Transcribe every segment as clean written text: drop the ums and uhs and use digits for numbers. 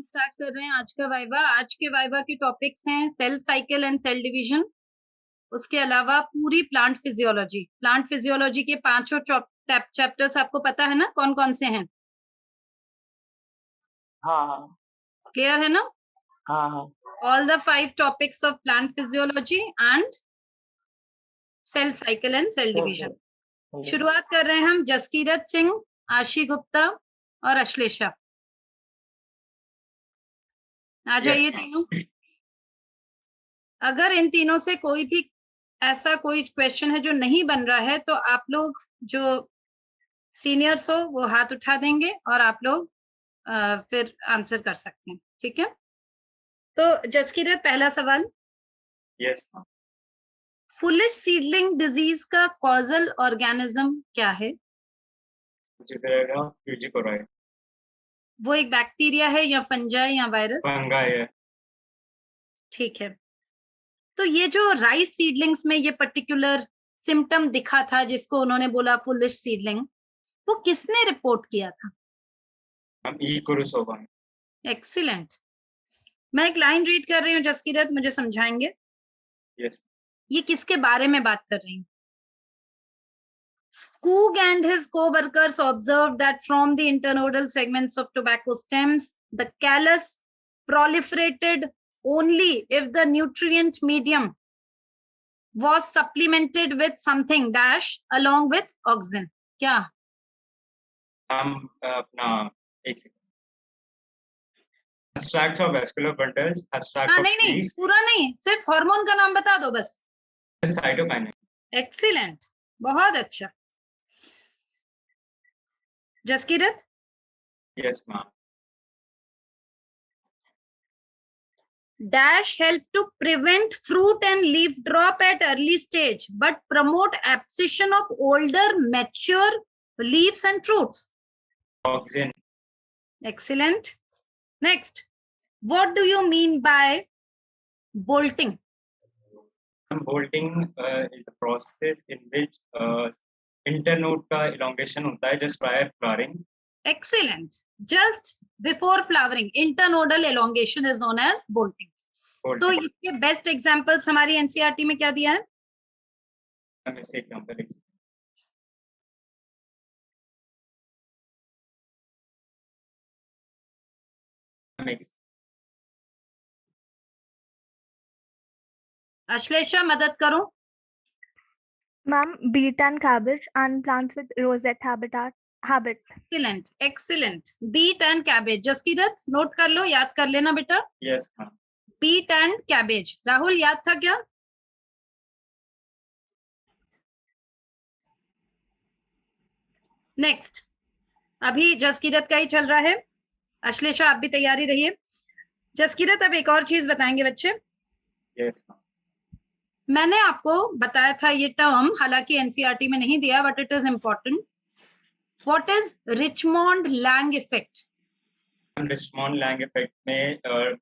हम स्टार्ट कर रहे हैं आज का वाइवा। आज के वाइवा के टॉपिक्स हैं cell cycle and cell division. उसके अलावा पूरी प्लांट फिजियोलॉजी। प्लांट फिजियोलॉजी के पांचों चैप्टर्स आपको पता है ना कौन कौन से हैं? हाँ, हाँ। क्लियर है ना? हाँ, हाँ। All the 5 topics of plant physiology and cell cycle and cell division. शुरुआत कर रहे हैं हम जसकीरत सिंह, आशी गुप्ता और अश्लेषा। आ जाइए तीनों। अगर इन तीनों से कोई भी ऐसा कोई क्वेश्चन है जो नहीं बन रहा है तो आप लोग जो सीनियर्स हो वो हाथ उठा देंगे और आप लोग फिर आंसर कर सकते हैं। ठीक है, तो जसकीरत पहला सवाल। यस। फुलिश सीडलिंग डिजीज का कॉजल ऑर्गेनिज्म क्या है? वो एक बैक्टीरिया है या फंजाई या वायरस? फंगाई है। ठीक है, तो ये जो राइस सीडलिंग्स में ये पर्टिकुलर सिम्टम दिखा था जिसको उन्होंने बोला फुलिश सीडलिंग, वो किसने रिपोर्ट किया था? हम ई कुरुसोवा। एक्सीलेंट। मैं एक लाइन रीड कर रही हूँ जसकीरत, मुझे समझाएंगे यस। ये किसके बारे में बात कर रही हूँ? Skoog and his co-workers observed that from the internodal segments of tobacco stems, the callus proliferated only if the nutrient medium was supplemented with something dash along with oxygen. क्या? हम अपना एक second. Extracts of vascular bundles, extracts of नहीं नहीं, trees, पूरा नहीं, सिर्फ hormone का नाम बता दो बस। साइटोकाइनेसिस। एक्सीलेंट, बहुत अच्छा। Jaskirat? Yes ma'am. Dash help to prevent fruit and leaf drop at early stage, but promote abscission of older, mature leaves and fruits. Oxygen. Excellent. Next, what do you mean by bolting? Bolting is the process in which internode का elongation होता है just prior flowering. Excellent. Just before flowering, internodal elongation is known as bolting. तो इसके best examples हमारी NCERT में क्या दिया है? अश्लेषा मदद करो। Ma'am, beet and cabbage and plants with rosette habit. Excellent, excellent. Beet and cabbage. Jaskirat note कर लो, याद कर लेना बेटा। Yes ma'am. Beet and cabbage. Rahul याद था क्या? नेक्स्ट, अभी जसकीरत का ही चल रहा है। अश्लेषा आप भी तैयारी रहिए। जसकीरत अब एक और चीज बताएंगे बच्चे। Yes ma'am. मैंने आपको बताया था ये टर्म, हालांकि एनसीईआरटी में नहीं दिया, but it is important. What is Richmond Lang effect? Richmond Lang effect में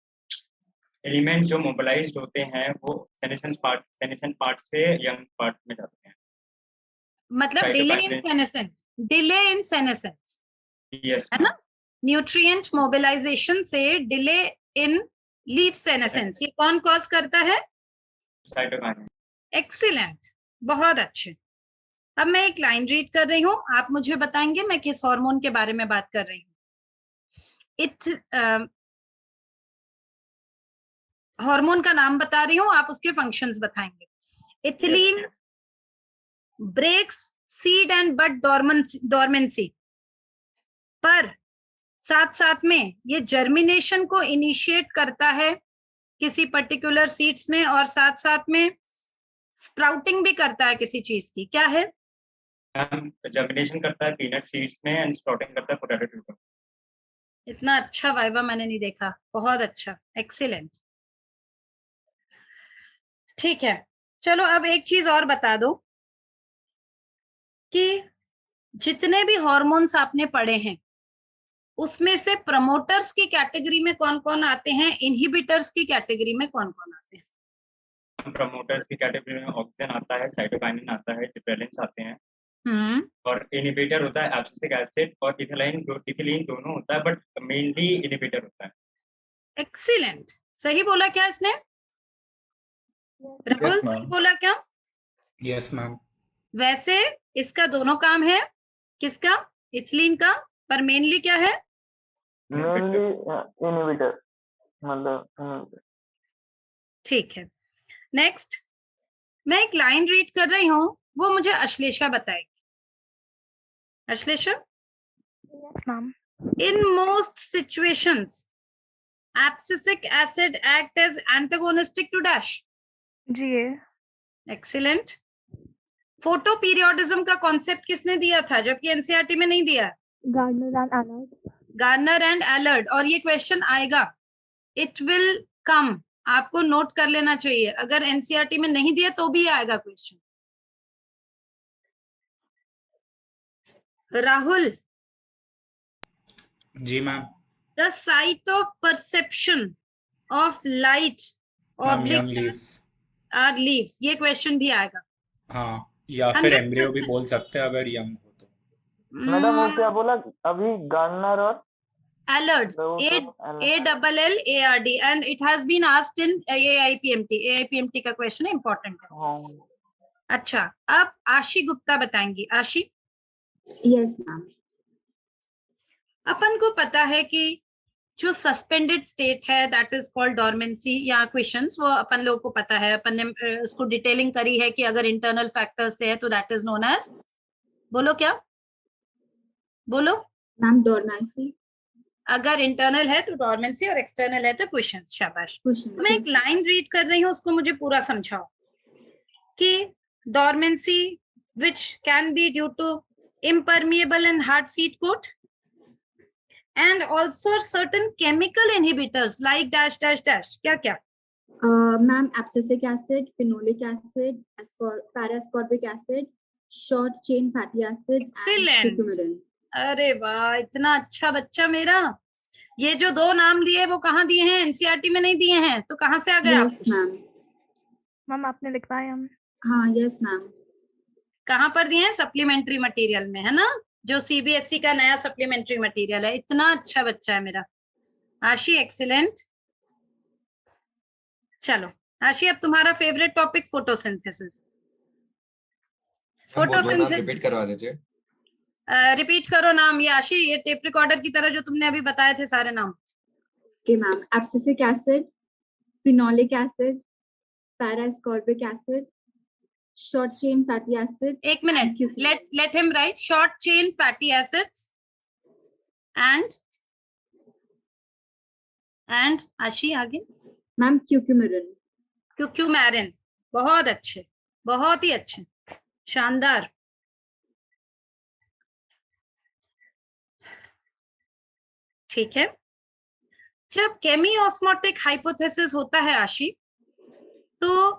एलिमेंट जो मोबिलाइज्ड होते हैं वो सेनेसेंस पार्ट से यंग पार्ट में जाते हैं। मतलब delay in senescence, delay in senescence. Yes है ना? न्यूट्रिएंट मोबिलाइजेशन से डिले इन लीफ सेनेसेंस, ये कौन कॉज करता है? साइटोकाइनेसिस। एक्सीलेंट, बहुत अच्छे। अब मैं एक लाइन रीड कर रही हूँ, आप मुझे बताएंगे मैं किस हार्मोन के बारे में बात कर रही हूँ। हार्मोन का नाम बता रही हूँ, आप उसके फंक्शंस बताएंगे। Ethylene breaks seed and bud dormancy, पर साथ साथ में ये जर्मिनेशन को इनिशिएट करता है किसी पर्टिकुलर सीड्स में, और साथ साथ में स्प्राउटिंग भी करता है किसी चीज की। क्या है? जर्मिनेशन करता है पीनट सीड्स में एंड स्प्राउटिंग करता है पोटैटो ट्यूबर। इतना अच्छा वाइवा मैंने नहीं देखा, बहुत अच्छा, एक्सीलेंट। ठीक है, चलो अब एक चीज और बता दो कि जितने भी हॉर्मोन्स आपने पढ़े हैं उसमें से प्रमोटर्स की कैटेगरी में कौन कौन आते हैं, इनहिबिटर्स की कैटेगरी में कौन कौन आते हैं? प्रमोटर्स की कैटेगरी में ऑक्सीजन आता है, साइटोकाइनिन आता है, जिबरेलिन्स आते हैं, और इनहिबिटर होता है एब्सिसिक एसिड और इथिलीन दोनों होता है, बट मेनली इनहिबिटर होता है। एक्सीलेंट, सही बोला क्या इसने? राहुल Yes, सही ma'am. बोला क्या? Yes, ma'am. वैसे इसका दोनों काम है, किसका? इथिलीन का, पर मेनली क्या है? मेनली इनहिबिटर, मतलब inhibitor. ठीक है, नेक्स्ट मैं एक लाइन रीड कर रही हूँ, वो मुझे अश्लेषा बताएगी। Ashlesha, Yes, ma'am. in most situations abscisic acid act as antagonistic to dash. GA. Excellent. Photo periodism का कॉन्सेप्ट किसने दिया था, जबकि एनसीईआरटी में नहीं दिया? Gardner and Allard. Gardner and Allard. और ये क्वेश्चन आएगा, इट विल कम, आपको नोट कर लेना चाहिए, अगर एनसीईआरटी में नहीं दिया तो भी आएगा क्वेश्चन। राहुल, जी ma'am. The site of perception of light young leaves. Are leaves, ये क्वेश्चन भी आएगा। हाँ, या फिर एम्ब्रियो भी बोल सकते हैं अगर यंग हो तो। मैडम वो क्या बोला अभी, गार्नर और Allard, ALLARD, and it has been asked in AIPMT. AIPMT का क्वेश्चन है, इंपॉर्टेंट है। अच्छा, अब आशी गुप्ता बताएंगी। आशी। Yes ma'am. अपन को पता है कि जो सस्पेंडेड स्टेट है दैट इज कॉल्ड डॉर्मेंसी या क्वेश्चंस, वो अपन लोगों को पता है, अपन ने उसको डिटेलिंग करी है कि अगर इंटरनल फैक्टर्स से है तो दैट इज नोन एज, बोलो क्या, बोलो मैम, डॉर्मेंसी। अगर इंटरनल है तो डॉर्मेंसी और एक्सटर्नल है तो क्वेश्चंस। शाबाश। मैं एक क्वेश्चन। लाइन रीड कर रही हूँ, उसको मुझे पूरा समझाओ कि dormancy which can be due to impermeable and hard seed coat and also certain chemical inhibitors like dash dash dash, क्या क्या? Ma'am, abscisic acid, phenolic acid, parascorbic acid, short chain fatty acids and cucumidin. अरे वाह, इतना अच्छा बच्चा मेरा। ये जो दो नाम लिए वो कहाँ दिए हैं? एनसीईआरटी में नहीं दिए हैं, तो कहाँ से आ गए आप? Yes ma'am. मैम आपने लिखवाया हम। हाँ यस मैम। कहाँ पर दिए हैं? सप्लीमेंट्री मटेरियल में, है ना, जो सीबीएसई का नया सप्लीमेंट्री मटेरियल है। इतना अच्छा बच्चा है मेरा। आशी एक्सीलेंट। चलो आशी, अब तुम्हारा favourite topic photosynthesis. Photosynthesis repeat करवा दीजिए। रिपीट करो नाम। ये आशी, ये टेप रिकॉर्डर की तरह जो तुमने अभी बताए थे सारे नाम। Okay ma'am, abscisic acid, phenolic acid, parascorbic acid, short chain fatty acids. एक minute, let him write short chain fatty acids and आशी आगे। मैम, क्यूकुमिडिन। क्यूक्यूमैरिन। बहुत अच्छे, बहुत ही अच्छे, शानदार। ठीक है, जब केमी ऑस्मोटिक हाइपोथेसिस होता है आशी, तो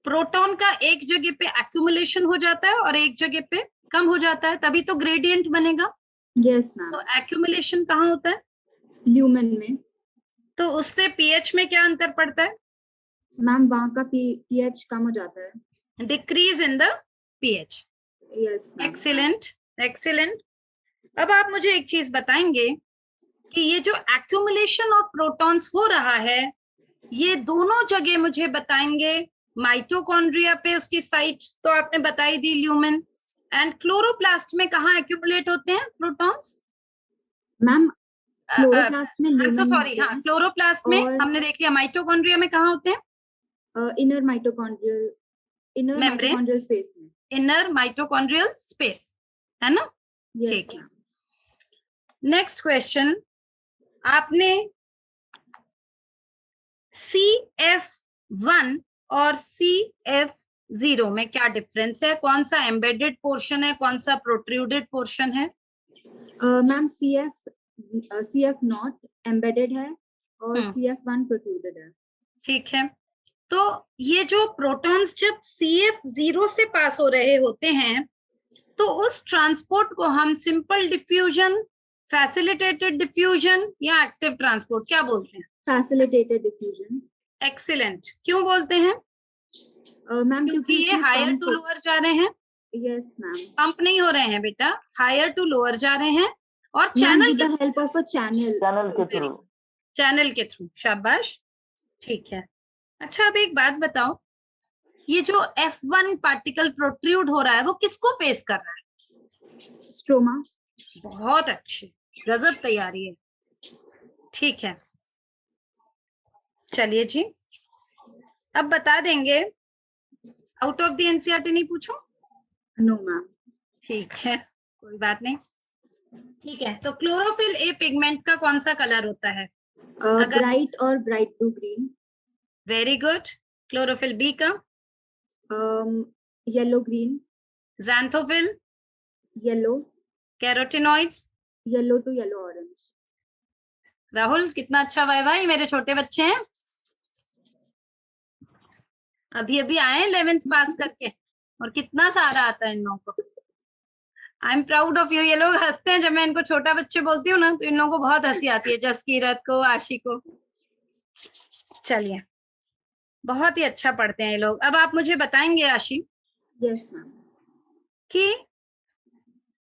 प्रोटॉन का एक जगह पे एक्यूमुलेशन हो जाता है और एक जगह पे कम हो जाता है, तभी तो ग्रेडियंट बनेगा। Yes ma'am. तो एक्यूमुलेशन कहाँ होता है? ल्यूमेन में। तो उससे पीएच में क्या अंतर पड़ता है? मैम, वहाँ का पीएच कम हो जाता है। Decrease in the pH. Yes ma'am. Excellent, excellent. अब आप मुझे एक चीज बताएंगे कि ये जो एक्यूमुलेशन ऑफ प्रोटॉन्स हो रहा है, ये दोनों जगह मुझे बताएंगे। माइटोकॉन्ड्रिया पे उसकी साइट तो आपने बताई दी, ल्यूमेन, एंड क्लोरोप्लास्ट में कहाँ एक्यूमुलेट होते हैं प्रोटॉन्स? मैम, क्लोरोप्लास्ट में ल्यूमेन। सॉरी, हाँ, क्लोरोप्लास्ट में हमने देख लिया। माइटोकॉन्ड्रिया में कहाँ होते हैं? इनर माइटोकॉन्ड्रियल स्पेस में। इनर माइटोकॉन्ड्रियल स्पेस, है ना? ठीक है। नेक्स्ट क्वेश्चन, आपने CF1 और CF0 में क्या डिफरेंस है? कौन सा एम्बेडेड पोर्शन है, कौन सा प्रोट्रूडेड पोर्शन है? मैम, CF0 एम्बेडेड है और CF1 प्रोट्रूडेड है। ठीक है, तो ये जो प्रोटॉन्स जब CF0 से पास हो रहे होते हैं, तो उस ट्रांसपोर्ट को हम सिंपल डिफ्यूजन, फैसिलिटेटेड डिफ्यूजन या एक्टिव ट्रांसपोर्ट क्या बोलते हैं? Facilitated diffusion. एक्सीलेंट। क्यों बोलते हैं? मैम, क्योंकि ये हायर टू लोअर जा रहे हैं। Yes ma'am. पंप नहीं हो रहे हैं बेटा, हायर टू लोअर जा रहे हैं और channel with the help of a channel के थ्रू। चैनल के थ्रू, शाबाश, ठीक है। अच्छा अब एक बात बताओ, ये जो F1 पार्टिकल प्रोट्रूड हो रहा है वो किसको फेस कर रहा है? स्ट्रोमा। बहुत अच्छे, गजब तैयारी है, ठीक है। चलिए जी, अब बता देंगे, आउट ऑफ द एनसीईआरटी नहीं पूछूं? No ma'am. ठीक है, कोई बात नहीं, ठीक है। तो क्लोरोफिल ए पिगमेंट का कौन सा कलर होता है? ब्राइट और bright blue green. Very good. Chlorophyll B का? Yellow green. Xanthophyll? Yellow. Carotenoids? Yellow to yellow orange. Rahul कितना अच्छा वाइवा, ये मेरे छोटे बच्चे हैं, अभी अभी आए 11th पास करके, और कितना सारा आता है इन लोगों को। I am proud of you. ये लोग हंसते हैं जब मैं इनको छोटा बच्चे बोलती हूँ ना, तो इन लोगों को बहुत हंसी आती है, जसकीरत को, आशी को। चलिए, बहुत ही अच्छा पढ़ते हैं ये लोग। अब आप मुझे बताएंगे आशी यस मैम। कि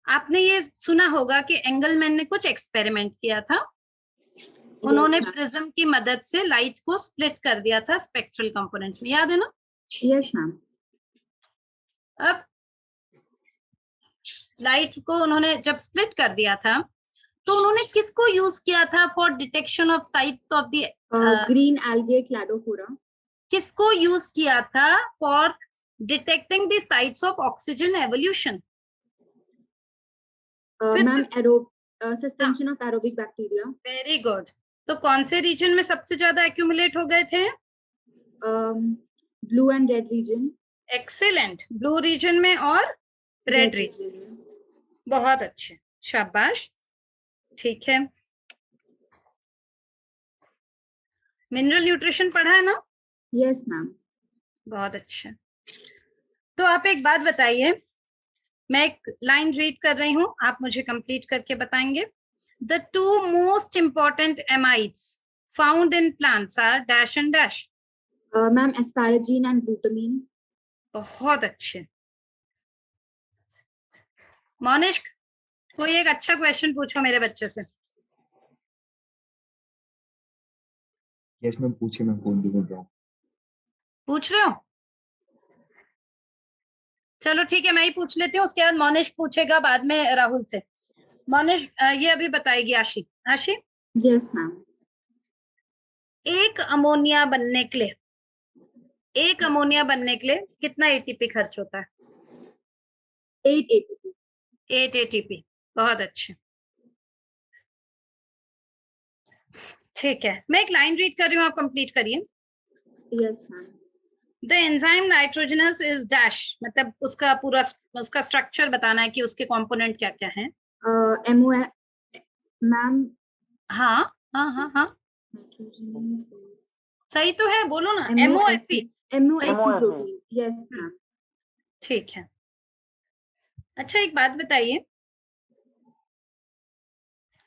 आपने ये सुना होगा कि एंगलमैन ने कुछ एक्सपेरिमेंट किया था, उन्होंने प्रिज्म की मदद से लाइट को स्प्लिट कर दिया था स्पेक्ट्रल कंपोनेंट्स में, याद है ना? Yes ma'am. अब लाइट को उन्होंने जब स्प्लिट कर दिया था, तो उन्होंने किसको यूज किया था for detection of sites of the green algae Cladophora. किसको यूज किया था for detecting the sites of oxygen evolution? Ma'am suspension of aerobic bacteria. Very good. तो कौन से रीजन में सबसे ज्यादा एक्यूमुलेट हो गए थे? Blue and red region. Excellent, blue region में और रेड रीजन में। बहुत अच्छे, शाबाश, ठीक है। मिनरल न्यूट्रिशन पढ़ा है ना? Yes ma'am. बहुत अच्छा। तो आप एक बात बताइए, मैं एक लाइन रीड कर रही हूं, आप मुझे कंप्लीट करके बताएंगे। The two most important amides found in plants are dash and dash. Ma'am asparagine and glutamine. बहुत अच्छे। मोनिश्क, कोई एक अच्छा क्वेश्चन पूछो मेरे बच्चे से। यस मैम, पूछिए, मैं फोन दूंगा रहा हूँ। पूछ रहे हो? चलो ठीक है, मैं ही पूछ लेती हूँ, उसके बाद मोनिश्क पूछेगा बाद में राहुल से। मोनिश्क ये अभी बताएगी आशी। आशी? Yes ma'am. एक अमोनिया बनने के लिए कितना एटीपी खर्च होता है? 8 ATP। 8 एटीपी। बहुत अच्छे, ठीक है। मैं एक लाइन रीड कर रही हूँ, आप कंप्लीट करिए। Yes ma'am. The enzyme nitrogenous is dash, मतलब उसका पूरा उसका स्ट्रक्चर बताना है कि उसके कंपोनेंट क्या क्या हैं। MO ma'am. हाँ हाँ हाँ हाँ, सही तो है, बोलो ना। MOFE। MOFE protein. Yes ma'am. ठीक है। अच्छा एक बात बताइए,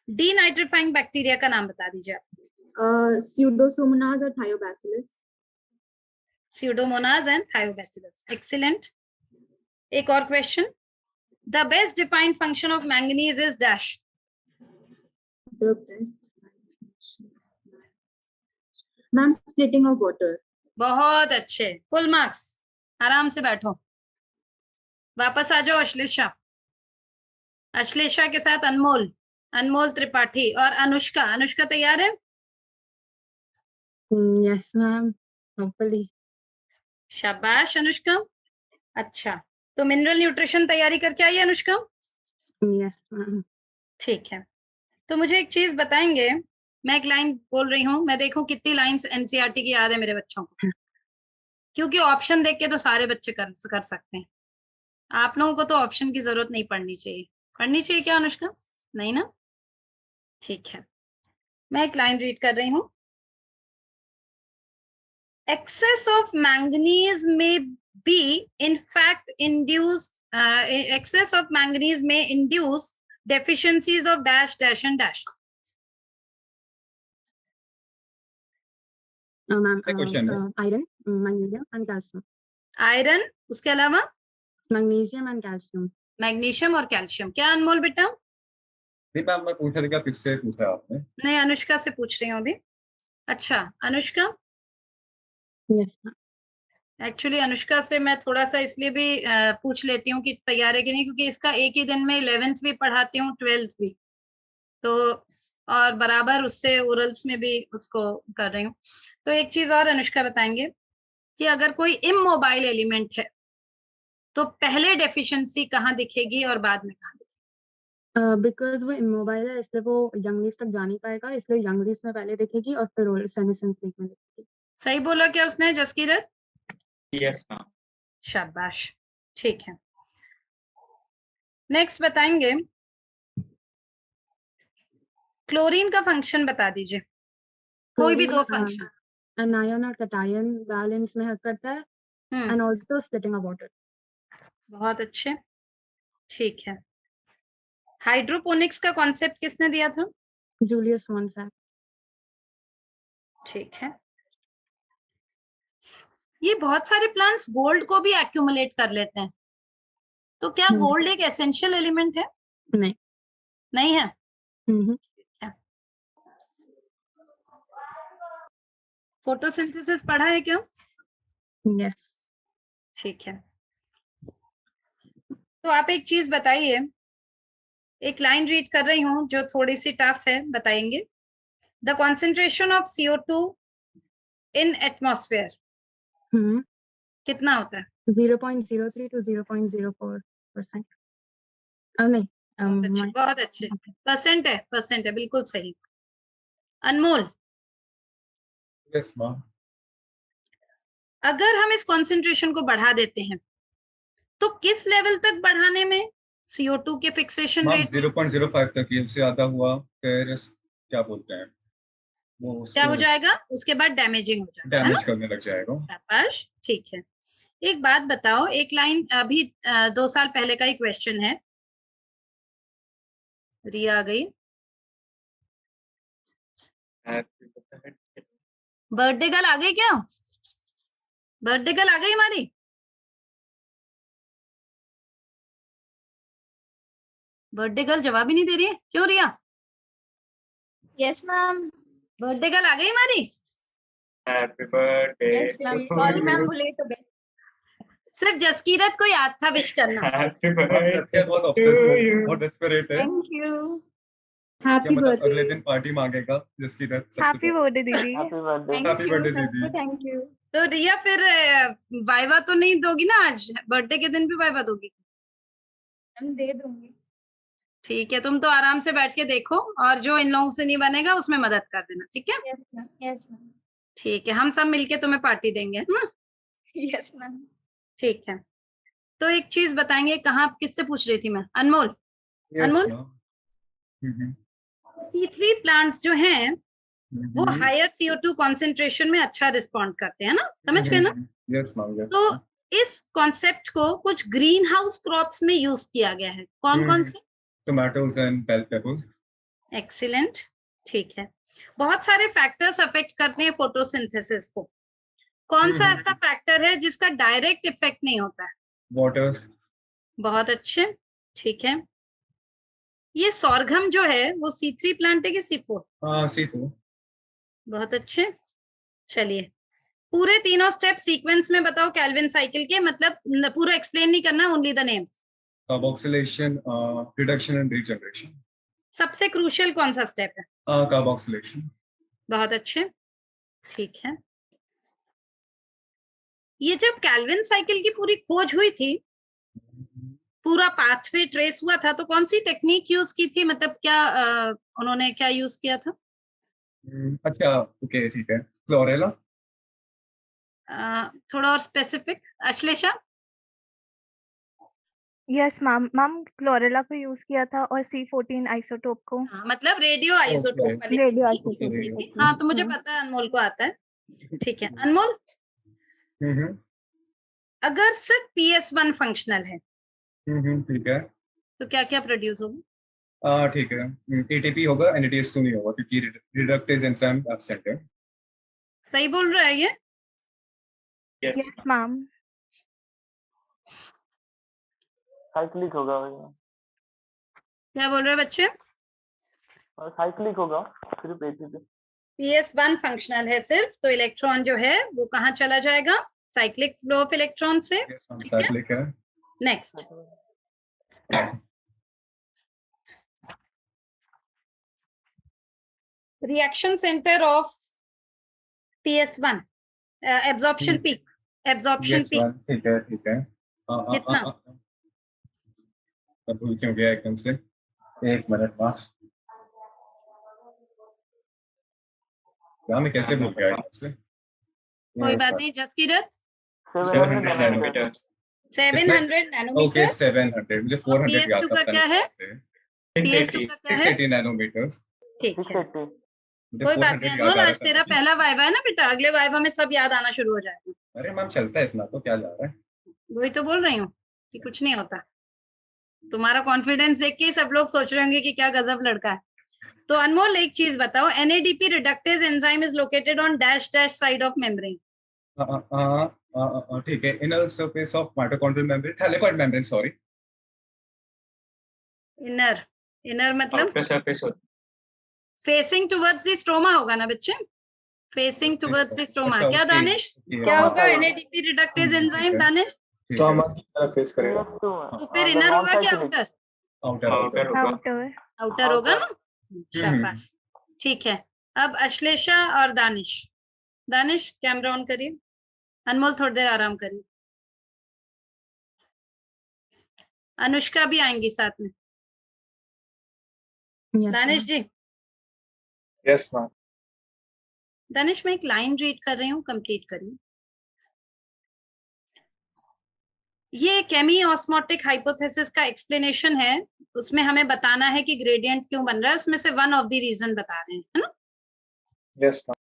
डीनाइट्रीफाइंग बैक्टीरिया का नाम बता दीजिए आप। स्यूडोसोमोनास और Thiobacillus. Pseudomonas and Thiobacillus, excellent. एक और question, the best defined function of manganese is dash. The best ma'am splitting of water. बहुत अच्छे, फुल मार्क्स। आराम से बैठो, वापस आ जाओ अश्लेषा। अश्लेषा के साथ अनमोल, अनमोल त्रिपाठी और अनुष्का। अनुष्का तैयार है? Yes ma'am, hopefully. शाबाश अनुष्का। अच्छा, तो मिनरल न्यूट्रिशन तैयारी करके आई है अनुष्का? Yes ma'am. ठीक है, तो मुझे एक चीज बताएंगे, मैं एक लाइन बोल रही हूँ, मैं देखूं कितनी लाइंस एनसीईआरटी की याद है मेरे बच्चों को, क्योंकि ऑप्शन देख के तो सारे बच्चे कर सकते हैं। आप लोगों को तो ऑप्शन की जरूरत नहीं पड़नी चाहिए। पढ़नी चाहिए क्या अनुष्का? नहीं ना? ठीक है, मैं एक लाइन रीड कर रही हूँ। Excess of manganese may be, in fact, excess of manganese may induce deficiencies of dash, dash, and dash. Ma'am, question है। Iron, magnesium and calcium. Iron, उसके अलावा मैग्नीशियम एंड कैल्शियम। मैग्नीशियम और calcium. क्या अनमोल बेटा? नहीं मैम, मैं पूछ रहा था, किससे पूछा आपने? नहीं, अनुष्का से पूछ रही हूँ अभी। अच्छा, Anushka? Yes, ma'am. Actually Anushka से मैं थोड़ा सा इसलिए भी पूछ लेती हूँ कि तैयार है कि नहीं, क्योंकि इसका एक ही दिन में 11th भी पढ़ाती हूँ, 12th भी, तो और बराबर उससे ओरल्स में भी उसको कर रही हूँ। तो एक चीज और अनुष्का बताएंगे कि अगर कोई इमोबाइल एलिमेंट है तो पहले डेफिशिएंसी कहाँ दिखेगी और बाद में कहाँ? बिकॉज वो इमोबाइल है इसलिए वो यंग लीफ तक जा नहीं पाएगा, इसलिए यंग लीफ में पहले दिखेगी और फिर सेनेसेंस लीफ में दिखेगी। सही बोला क्या उसने, जसकीरत? Yes ma'am. शाबाश, ठीक है। नेक्स्ट बताएंगे, क्लोरीन का फंक्शन बता दीजिए, कोई भी दो फंक्शन। एनायन और कैटायन बैलेंस में हेल्प करता है and also splitting of water. बहुत अच्छे, ठीक है। हाइड्रोपोनिक्स का कॉन्सेप्ट किसने दिया था? Julius von. ठीक है। ये बहुत सारे प्लांट्स गोल्ड को भी एक्यूमुलेट कर लेते हैं, तो क्या गोल्ड एक एसेंशियल एलिमेंट है? नहीं। नहीं है? फोटोसिंथेसिस पढ़ा है क्या? यस। ठीक है। तो आप एक चीज बताइए, एक लाइन रीड कर रही हूँ जो थोड़ी सी टफ है, बताएंगे। The concentration of CO2 in atmosphere कितना होता है? 0.03 to 0.04%। नहीं, बहुत अच्छे। परसेंट है, बिल्कुल सही। अनमोल, यस मैम। अगर हम इस कॉन्सेंट्रेशन को बढ़ा देते हैं तो किस लेवल तक बढ़ाने में CO2 के फिक्सेशन मैम रेट 0.05 तक, ये इससे ज्यादा हुआ फिर क्या बोलते हैं वो, क्या हो उसको जाएगा? उसके बाद डैमेजिंग हो जाएगा, है ना? डैमेज करने लग जाएगा। शाबाश, ठीक है। एक बात बताओ, एक लाइन अभी 2 साल पहले का ही क्वेश्चन है। रिया आ गई। बर्थडे गर्ल आ गई क्या? बर्थडे गर्ल आ गई हमारी? बर्थडे गर्ल जवाब ही नहीं दे रही है, क्यों Riya? Yes ma'am. Birthday girl आ गई हमारी? Happy birthday. Yes ma'am, sorry ma'am, वो लेट हो गए। सिर्फ जसकीरत को याद था विश करना। हैप्पी बर्थडे बहुत ऑब्सेस्ड, बहुत डेस्परेट है। Thank you. क्या हैप्पी मतलब अगले बर्थडे। दिन पार्टी मांगेगा जिसकी सबसे हैप्पी बर्थडे दीदी। Happy birthday. हैप्पी बर्थडे दीदी। Thank you. तो रिया फिर वाइवा तो नहीं दोगी ना आज? बर्थडे के दिन भी वाइवा दोगी? मैम दे दूंगी। ठीक है, तुम तो आराम से बैठ के देखो, और जो इन लोगों से नहीं बनेगा उसमें मदद कर देना, ठीक है? यस मैम, यस मैम, ठीक है, हम सब मिलके तुम्हें पार्टी देंगे, है ना? Yes ma'am. ठीक है। तो एक चीज बताएंगे, कहाँ किससे पूछ रही थी मैं? अनमोल। यस अनमोल, मैम। C3 प्लांट्स जो हैं वो हायर CO2 कॉन्सेंट्रेशन में अच्छा रिस्पॉन्ड करते हैं ना, समझ गए ना? Yes ma'am. यस। तो इस कॉन्सेप्ट को कुछ ग्रीन हाउस क्रॉप्स में यूज किया गया है, कौन कौन से? Tomatoes and bell peppers. Excellent, ठीक है। बहुत सारे फैक्टर्स अफेक्ट करते हैं फोटोसिंथेसिस को, कौन सा ऐसा फैक्टर है जिसका डायरेक्ट इफेक्ट नहीं होता है? वाटर। बहुत अच्छे, ठीक है। ये सॉरघम जो है वो C3 प्लांट है कि C4? C4। बहुत अच्छे। चलिए, पूरे तीनों स्टेप सीक्वेंस में बताओ केल्विन साइकिल के, मतलब पूरा एक्सप्लेन नहीं करना, only the names. Carboxylation, reduction and regeneration. सबसे क्रूशियल कौन सा स्टेप है? कार्बोक्सिलेशन। बहुत अच्छे, ठीक है। ये जब केल्विन साइकिल की पूरी खोज हुई थी, पूरा पाथवे ट्रेस हुआ था, तो कौन सी टेक्निक यूज की थी, मतलब क्या उन्होंने क्या यूज किया था? अच्छा, ओके, ठीक है। क्लोरेला। थोड़ा और specific, Ashlesha? Yes ma'am, ma'am chlorella को यूज किया था और C14 आइसोटोप को। हाँ, मतलब रेडियो आइसोटोप वाली रेडियो technique आइसोटोप यूज की थी। हाँ, तो मुझे पता है, अनमोल को आता है। ठीक है, अनमोल, अगर सिर्फ PS1 फंक्शनल है ठीक है। तो क्या क्या प्रोड्यूस होगा? ठीक है। ATP होगा, NADH2 नहीं होगा क्योंकि रिडक्टेज एंजाइम एब्सेंट है। सही बोल रहा है ये? Yes ma'am. साइक्लिक होगा भैया। क्या बोल रहे हैं बच्चे? और साइक्लिक होगा, सिर्फ ATP। PS1 फंक्शनल है सिर्फ, तो इलेक्ट्रॉन जो है वो कहाँ चला जाएगा, साइक्लिक फ्लो ऑफ इलेक्ट्रॉन से। Yes, ma'am. ठीक है, Cyclic है. Next reaction centre of PS1, absorption peak, absorption Yes, peak ma'am. ठीक है, ठीक है. कितना? अब भूल क्यों गया एकदम से? एक मिनट माँ. मैं कैसे भूल गया एकदम से? कोई बात नहीं, just Kirat 700 nanometre 700 nanometre. Okay 700. मुझे 400 याद PS2 था. का क्या है? 680 PS2 का क्या है? 680 नैनोमीटर. ठीक है, 680 मुझे कोई बात 400 नहीं याद अनमोल, आ रहा आज था. तेरा पहला वाइवा है ना बेटा, अगले वाइवा में सब याद आना शुरू हो जाएगा। अरे मैम चलता है इतना तो क्या जा रहा है? वही तो बोल रही हूँ कि कुछ नहीं होता। तुम्हारा कॉन्फिडेंस देख के ही सब लोग सोच रहे होंगे कि क्या गजब लड़का है। तो अनमोल एक चीज बताओ, NADP reductase enzyme is located on dash dash side of membrane. ठीक है. Inner surface of mitochondrial membrane, thylakoid membrane, sorry. Inner, inner मतलब आउटर सरफेस होता फेसिंग टुवर्ड्स द स्ट्रोमा होगा ना बच्चे, फेसिंग टुवर्ड्स द स्ट्रोमा। अच्छा, क्या okay, Danish, okay. क्या होगा okay. NADP रिडक्टेज ठीक एंजाइम है. दानिश? स्टोमा की तरफ फेस करेगा. तो फिर इनर होगा क्या आउटर? आउटर आउटर होगा Outer. आउटर होगा ना, शाबाश। ठीक है, अब अश्लेषा और दानिश। दानिश कैमरा ऑन करिए, अनमोल थोड़ी देर आराम करिए, अनुष्का भी आएंगी साथ में। Yes, Danish ma'am. जी, यस मैम. दानिश मैं एक लाइन रीड कर रही हूँ, कंप्लीट करिए। ये केमी ऑस्मोटिक हाइपोथेसिस का एक्सप्लेनेशन है, उसमें हमें बताना है कि ग्रेडियंट क्यों बन रहा है, उसमें से वन ऑफ द रीजन बता रहे हैं, है ना। Yes ma'am.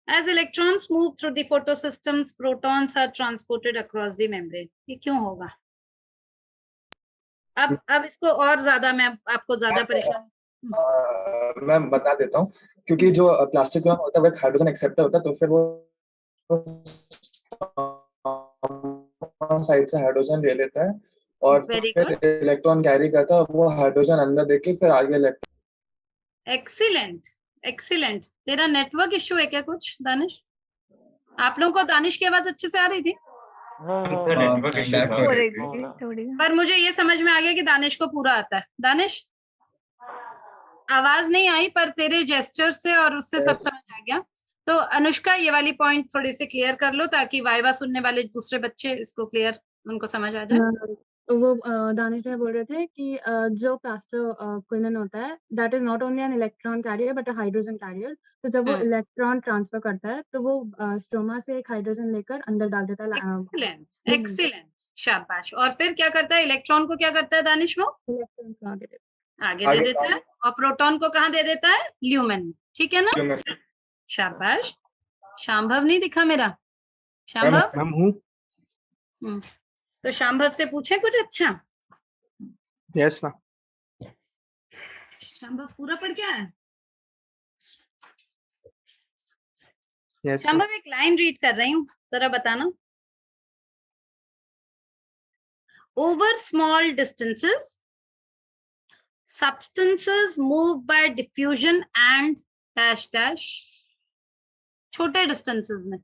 As electrons move through the photosystems, protons are transported across the membrane. ये क्यों होगा? अब इसको और ज्यादा मैं आपको ज्यादा परेशान। मैं बता देता हूँ, क्योंकि जो प्लास्टिक क्राउन होता है वो एक हाइड्रोजन एक्सेप्टर होता है, तो फिर वो साइड से हाइड्रोजन ले लेता है और Very फिर इलेक्ट्रॉन कैरी करता है, वो हाइड्रोजन अंदर देके फिर आगे इलेक्ट्रॉन. Excellent, excellent. तेरा नेटवर्क इश्यू है क्या कुछ दानिश? आप लोगों को दानिश की आवाज अच्छे से आ रही थी? नेटवर्क इश्यू था थोड़ी पर मुझे ये समझ में आ गया कि दानिश को पूरा आता है। दानिश आवाज नहीं आई पर तेरे जेस्चर से और उससे सब समझ आ गया। तो अनुष्का ये वाली पॉइंट थोड़ी सी क्लियर कर लो ताकि वाइवा सुनने वाले दूसरे बच्चे इसको क्लियर उनको समझ आ जाए। तो वो दानिश भाई बोल रहे थे कि जो प्लास्टोक्विनन होता है that is not only an electron carrier but a hydrogen carrier. तो जब वो इलेक्ट्रॉन ट्रांसफर करता है तो वो स्ट्रोमा से एक हाइड्रोजन लेकर अंदर डाल देता है। एक्सीलेंट, एक्सीलेंट, शाबाश। और फिर क्या करता है, इलेक्ट्रॉन को क्या करता है दानिश? वो इलेक्ट्रॉन आगे दे देता है और प्रोटॉन को कहाँ दे देता है? ल्यूमेन में, ठीक है ना। शाबाश। शांभव नहीं दिखा मेरा? शांभव मैम हूँ. तो शांभव से पूछे कुछ अच्छा? Yes ma'am. शांभव पूरा पढ़ के आया? यस शांभव एक लाइन रीड कर रही हूँ, जरा बताना। Over small distances substances move by diffusion and dash dash। छोटे डिस्टेंसेस में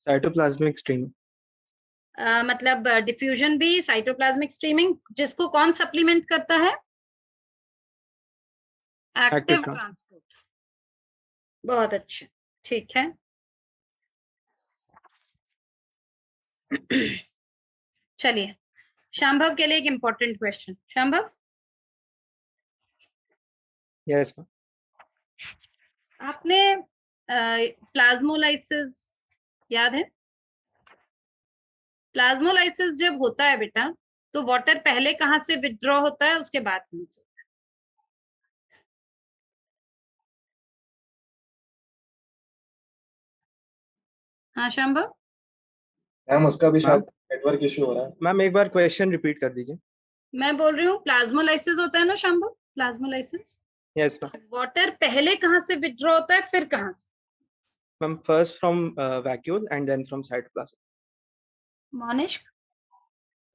साइटोप्लाज्मिक स्ट्रीम. मतलब डिफ्यूजन भी, साइटोप्लाज्मिक स्ट्रीमिंग, जिसको कौन सप्लीमेंट करता है? Active transport. बहुत अच्छा, ठीक है। चलिए शांभव के लिए एक important question. Shambhav yes ma'am. आपने प्लाज्मोलाइसिस याद है? प्लाज्मोलाइसिस जब होता है बेटा तो वाटर पहले कहाँ से विथड्रॉ होता है, उसके बाद कहाँ से? हाँ शांभव। मैम उसका भी शायद नेटवर्क इशू हो रहा है. मैम एक बार क्वेश्चन रिपीट कर दीजिए. मैं बोल रही हूँ प्लाज्मोलाइसिस होता है ना Shambhav, plasmolysis. Yes ma'am. Water पहले कहाँ से विथड्रॉ होता है, फिर कहाँ से? Ma'am first from vacuole and then from cytoplasm. Monish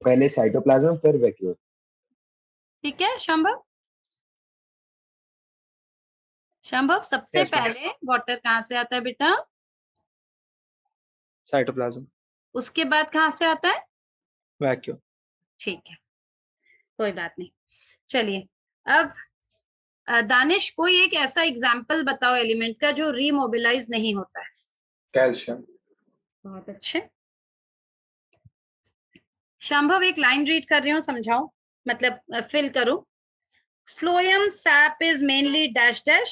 पहले साइटोप्लाज्म फिर वैक्यूल. ठीक है शांभव। शंभव, सबसे Yes, ma'am. पहले वाटर कहाँ से आता है बेटा? साइटोप्लाज्म, उसके बाद कहाँ से आता है? वैक्यूम। ठीक है, कोई बात नहीं। चलिए अब दानिश, कोई एक ऐसा एग्जाम्पल बताओ एलिमेंट का जो रीमोबिलाइज नहीं होता है। कैल्शियम। बहुत अच्छे। शंभव, एक लाइन रीड कर रही हूँ, समझाओ, मतलब फिल करो। Phloem sap is mainly dash dash,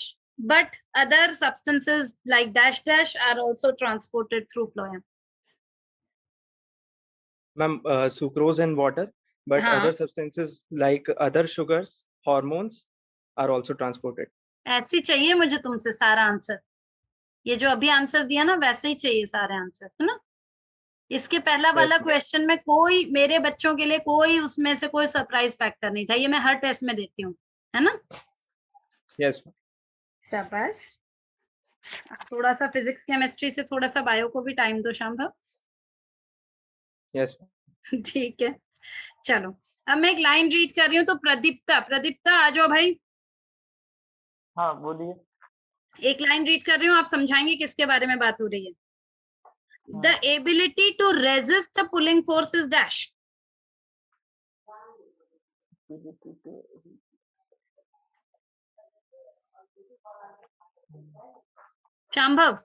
but other substances like dash dash are also transported through phloem. Ma'am, sucrose and water, but हाँ, other substances like other sugars, hormones are also transported. ऐसे चाहिए मुझे तुमसे सारा answer. ये जो अभी answer दिया ना, वैसे ही चाहिए सारे आंसर, है ना? इसके पहला वाला ma'am. क्वेश्चन में कोई, मेरे बच्चों के लिए कोई उसमें से कोई सरप्राइज फैक्टर नहीं था। ये मैं हर टेस्ट में देती हूँ, है ना? Yes, ma'am. शाबाश। थोड़ा सा फिजिक्स केमिस्ट्री से थोड़ा सा बायो को भी टाइम दो शंभव। Yes, ma'am. ठीक है, चलो अब मैं एक लाइन रीड कर रही हूँ, तो प्रदीप्ता, प्रदीप्ता आ जाओ भाई। हाँ बोलिए। एक लाइन रीड कर रही हूँ, आप समझाएंगे किसके बारे में बात हो रही है। The ability to resist a pulling force is dash. Shambhav.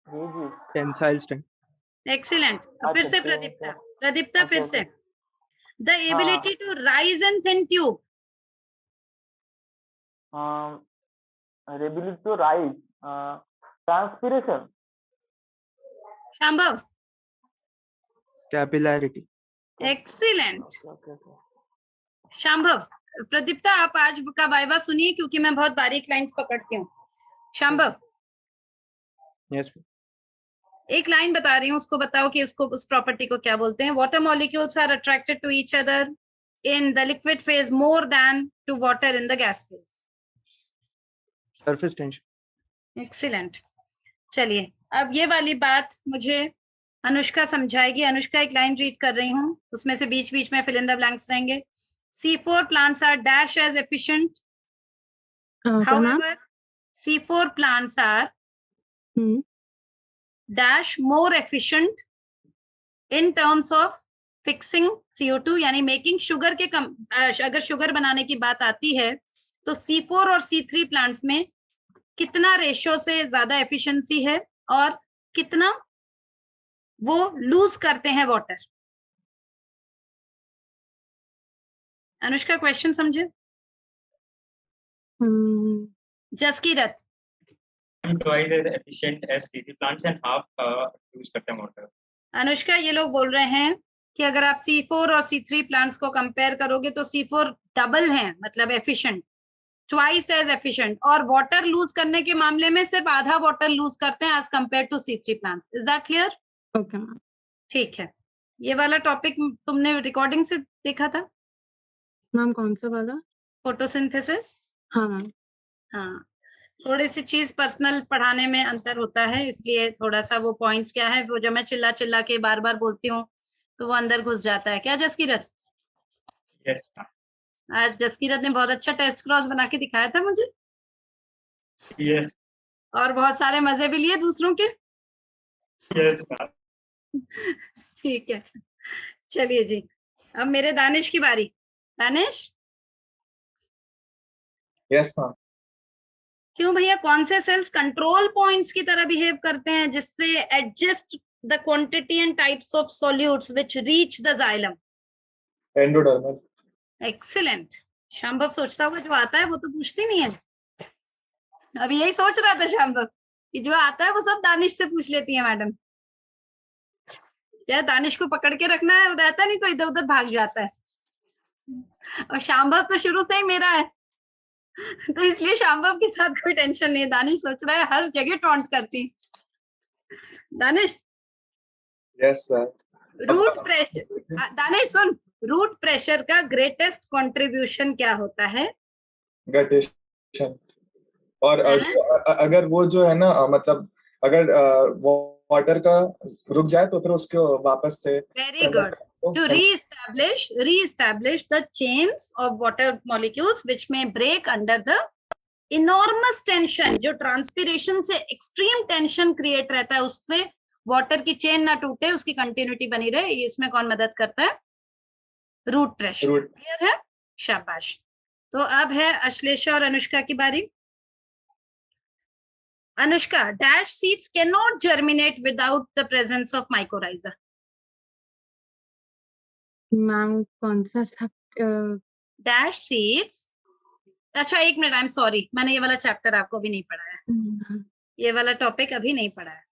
जी जी। Tensile strength. एक्सीलेंट। फिर से प्रदीप्ता, प्रदीप्ता फिर से। The ability to rise in thin tube. Ability to rise, transpiration. Shambhav. Capillarity. Excellent. Shambhav. Pradipta, आप आज का वाइवा सुनिए, क्योंकि मैं बहुत बारीक लाइंस पकड़ती हूँ। Shambhav, Yes, ma'am. एक लाइन बता रही हूँ, उसको बताओ कि उसको, उस प्रॉपर्टी को क्या बोलते हैं। Water molecules are attracted to each other in the liquid phase more than to water in the gas phase. Surface tension. Excellent. चलिए अब ये वाली बात मुझे अनुष्का समझाएगी। अनुष्का, एक लाइन रीड कर रही हूँ, उसमें से बीच बीच में फिल इन द ब्लैंक्स रहेंगे। C4 plants are dash as efficient. However, C4 plants are dash more efficient in terms of fixing CO2, यानी मेकिंग शुगर के अगर शुगर बनाने की बात आती है तो C4 और C3 प्लांट्स में कितना रेशियो से ज्यादा एफिशिएंसी है और कितना वो लूज करते हैं वाटर। अनुष्का, क्वेश्चन समझे? Jaskirat. Twice as efficient as C3 plants and half use करते हैं water. अनुष्का, ये लोग बोल रहे हैं कि अगर आप C4 और C3 प्लांट्स को कंपेयर करोगे तो C4 डबल है, मतलब एफिशिएंट, ट्वाइस एज एफिशिएंट, और वाटर लूज करने के मामले में सिर्फ आधा वाटर लूज करते हैं as compare to C3 plant. Is that clear? Okay ma'am. ठीक है। ये वाला टॉपिक तुमने रिकॉर्डिंग से देखा था? मैम कौन सा वाला? फोटोसिंथेसिस। हाँ मैम। हाँ, थोड़ी सी चीज पर्सनल पढ़ाने में अंतर होता है, इसलिए थोड़ा सा वो पॉइंट्स क्या है, वो जब मैं चिल्ला चिल्ला के बार बार बोलती हूँ तो वो अंदर घुस जाता है। क्या जसकीरत? Yes, आज जसकीरत ने बहुत अच्छा टेस्ट क्रॉस बना के दिखाया था मुझे, yes, और बहुत सारे मजे भी लिए दूसरों के। yes. ठीक है, चलिए जी, अब मेरे दानिश की बारी। दानिश। Yes ma'am. क्यों भैया, कौन से सेल्स कंट्रोल पॉइंट्स की तरह बिहेव करते हैं जिससे adjust the quantity and types of solutes which reach the xylem? Endodermal. Excellent. Shambhav सोचता होगा जो आता है वो तो पूछती नहीं है। अभी यही सोच रहा था शंभव कि जो आता है वो सब दानिश से पूछ लेती है मैडम। यार दानिश को पकड़ के रखना है, रहता नहीं तो इधर उधर भाग जाता है। और शंभव तो शुरू से ही मेरा है, तो इसलिए शंभव के साथ कोई टेंशन नहीं है। दानिश सोच रहा है हर जगह टॉन्ट करती। Danish. Yes sir. Root pressure, Danish सुन, रूट प्रेशर का ग्रेटेस्ट कंट्रीब्यूशन क्या होता है? गटेशन। और अगर वो जो है ना, मतलब अगर वाटर का रुक जाए तो फिर उसको वापस से, very good, to reestablish the chains of water molecules which may break under the enormous tension, जो ट्रांसपिरेशन से एक्सट्रीम टेंशन क्रिएट रहता है, उससे वाटर की चेन ना टूटे, उसकी कंटिन्यूटी बनी रहे, ये इसमें कौन मदद करता है? Root pressure. क्लियर है? शाबाश। तो अब है अश्लेषा और अनुष्का की बारी। Anushka, dash seeds can not germinate without the presence of mycorrhiza. Ma'am कौन सा डैश सीड्स, अच्छा एक मिनट, आई एम सॉरी, मैंने ये वाला चैप्टर आपको भी नहीं पढ़ाया, ये वाला टॉपिक अभी नहीं पढ़ाया।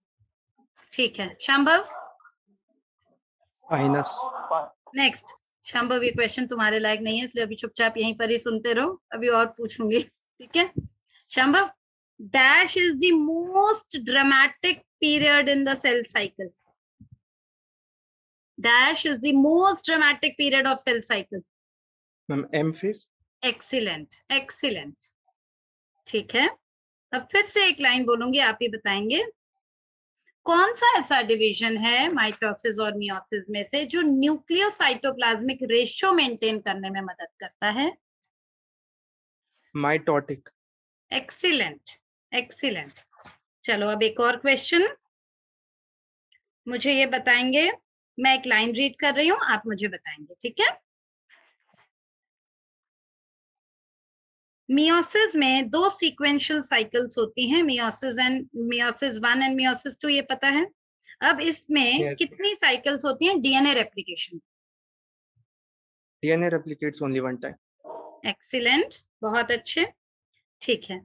ठीक है, शांभव Pinus. नेक्स्ट। शांभव, ये क्वेश्चन तुम्हारे लायक नहीं है, इसलिए अभी चुपचाप यहीं पर ही सुनते रहो, अभी और पूछूंगी। ठीक है Shambhav, dash is the most dramatic period in the cell cycle. Dash is the most dramatic period of cell cycle. Ma'am, M phase. Excellent, excellent. ठीक है, अब फिर से एक लाइन बोलूंगी, आप ही बताएंगे कौन सा ऐसा डिवीजन है माइटोसिस और मियोसिस में से जो न्यूक्लियोसाइटोप्लाज्मिक रेशियो मेंटेन करने में मदद करता है? Mitotic. Excellent, excellent. चलो अब एक और क्वेश्चन, मुझे ये बताएंगे, मैं एक लाइन रीड कर रही हूँ, आप मुझे बताएंगे, ठीक है? मियोसिस में 2 सीक्वेंशियल साइकिल्स होती हैं, मियोसिस 1 एंड मियोसिस 2, ये पता है। अब इसमें Yes. कितनी साइकिल्स होती हैं DNA replication? DNA replicates only one time. Excellent, बहुत अच्छे। ठीक है,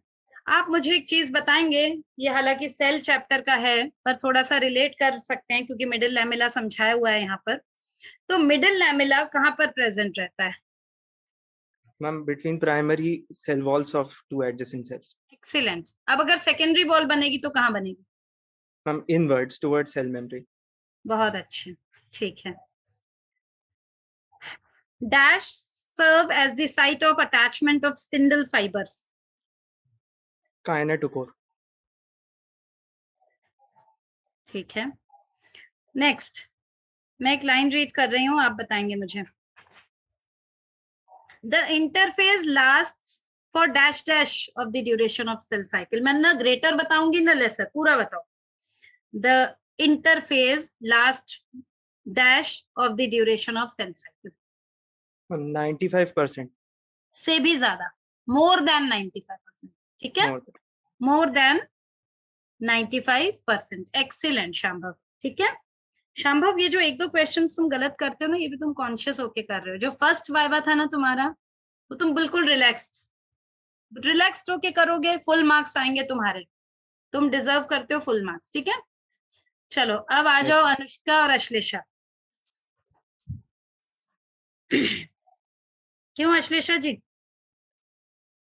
आप मुझे एक चीज बताएंगे, ये हालांकि सेल चैप्टर का है पर थोड़ा सा रिलेट कर सकते हैं क्योंकि मिडिल लैमेला समझाया हुआ है यहाँ पर। तो मिडिल लैमेला कहाँ पर प्रेजेंट रहता है? Ma'am, between primary cell walls of two adjacent cells. Excellent. अब अगर सेकेंडरी वॉल बनेगी तो कहाँ बनेगी? Ma'am, inwards towards cell membrane. बहुत अच्छे, ठीक है। Dash serve as the site of attachment of spindle fibres. Kinetochore. ठीक है, नेक्स्ट। मैं एक लाइन रीड कर रही हूँ, आप बताएंगे मुझे। The interphase lasts for dash dash of the duration of cell cycle. मैं ना greater बताऊंगी ना lesser, पूरा बताओ। The interphase lasts dash of the duration of cell cycle. 95%. से भी ज्यादा, more than 95%, ठीक है? More than. More than 95%. Excellent शांभव। ठीक है शांभव, ये जो 1-2 क्वेश्चन तुम गलत करते हो ना, ये भी तुम कॉन्शियस होके कर रहे हो। जो फर्स्ट वाइवा था ना तुम्हारा, वो तुम बिल्कुल रिलैक्स्ड होके करोगे, फुल मार्क्स आएंगे तुम्हारे, तुम डिजर्व करते हो फुल मार्क्स। ठीक है, चलो अब आ जाओ अनुष्का और अश्लेषा। क्यों अश्लेषा जी?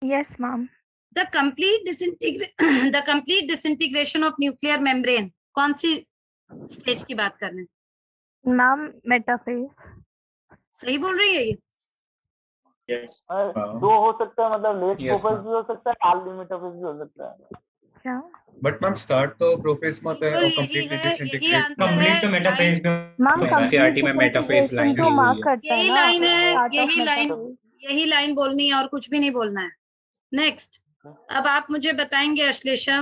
Yes, ma'am. The complete disintegration of nuclear membrane, कौन सी स्टेज की बात कर रहे हैं? Ma'am, metaphase. सही बोल रही है ये? Yes. दो हो सकता है, मतलब लेट Yes, प्रोफेस ma'am. भी हो सकता है, अर्ली मेटाफेस भी हो सकता है। क्या? बट मैम स्टार्ट तो प्रोफेस में होता है और बिल्कुल यही कंप्लीटली है, यही डिसइंटीग्रेट। आंसर है। कंप्लीट तो मेटाफेज Ma'am, में complete NCERT में मेटाफेज लाइन disintegration तो दी mark हुई है। करता है यही ना, लाइन है, start of यही लाइन, metaphase. यही लाइन बोलनी है और कुछ भी नहीं बोलना है। नेक्स्ट, अब आप मुझे बताएंगे अश्लेषा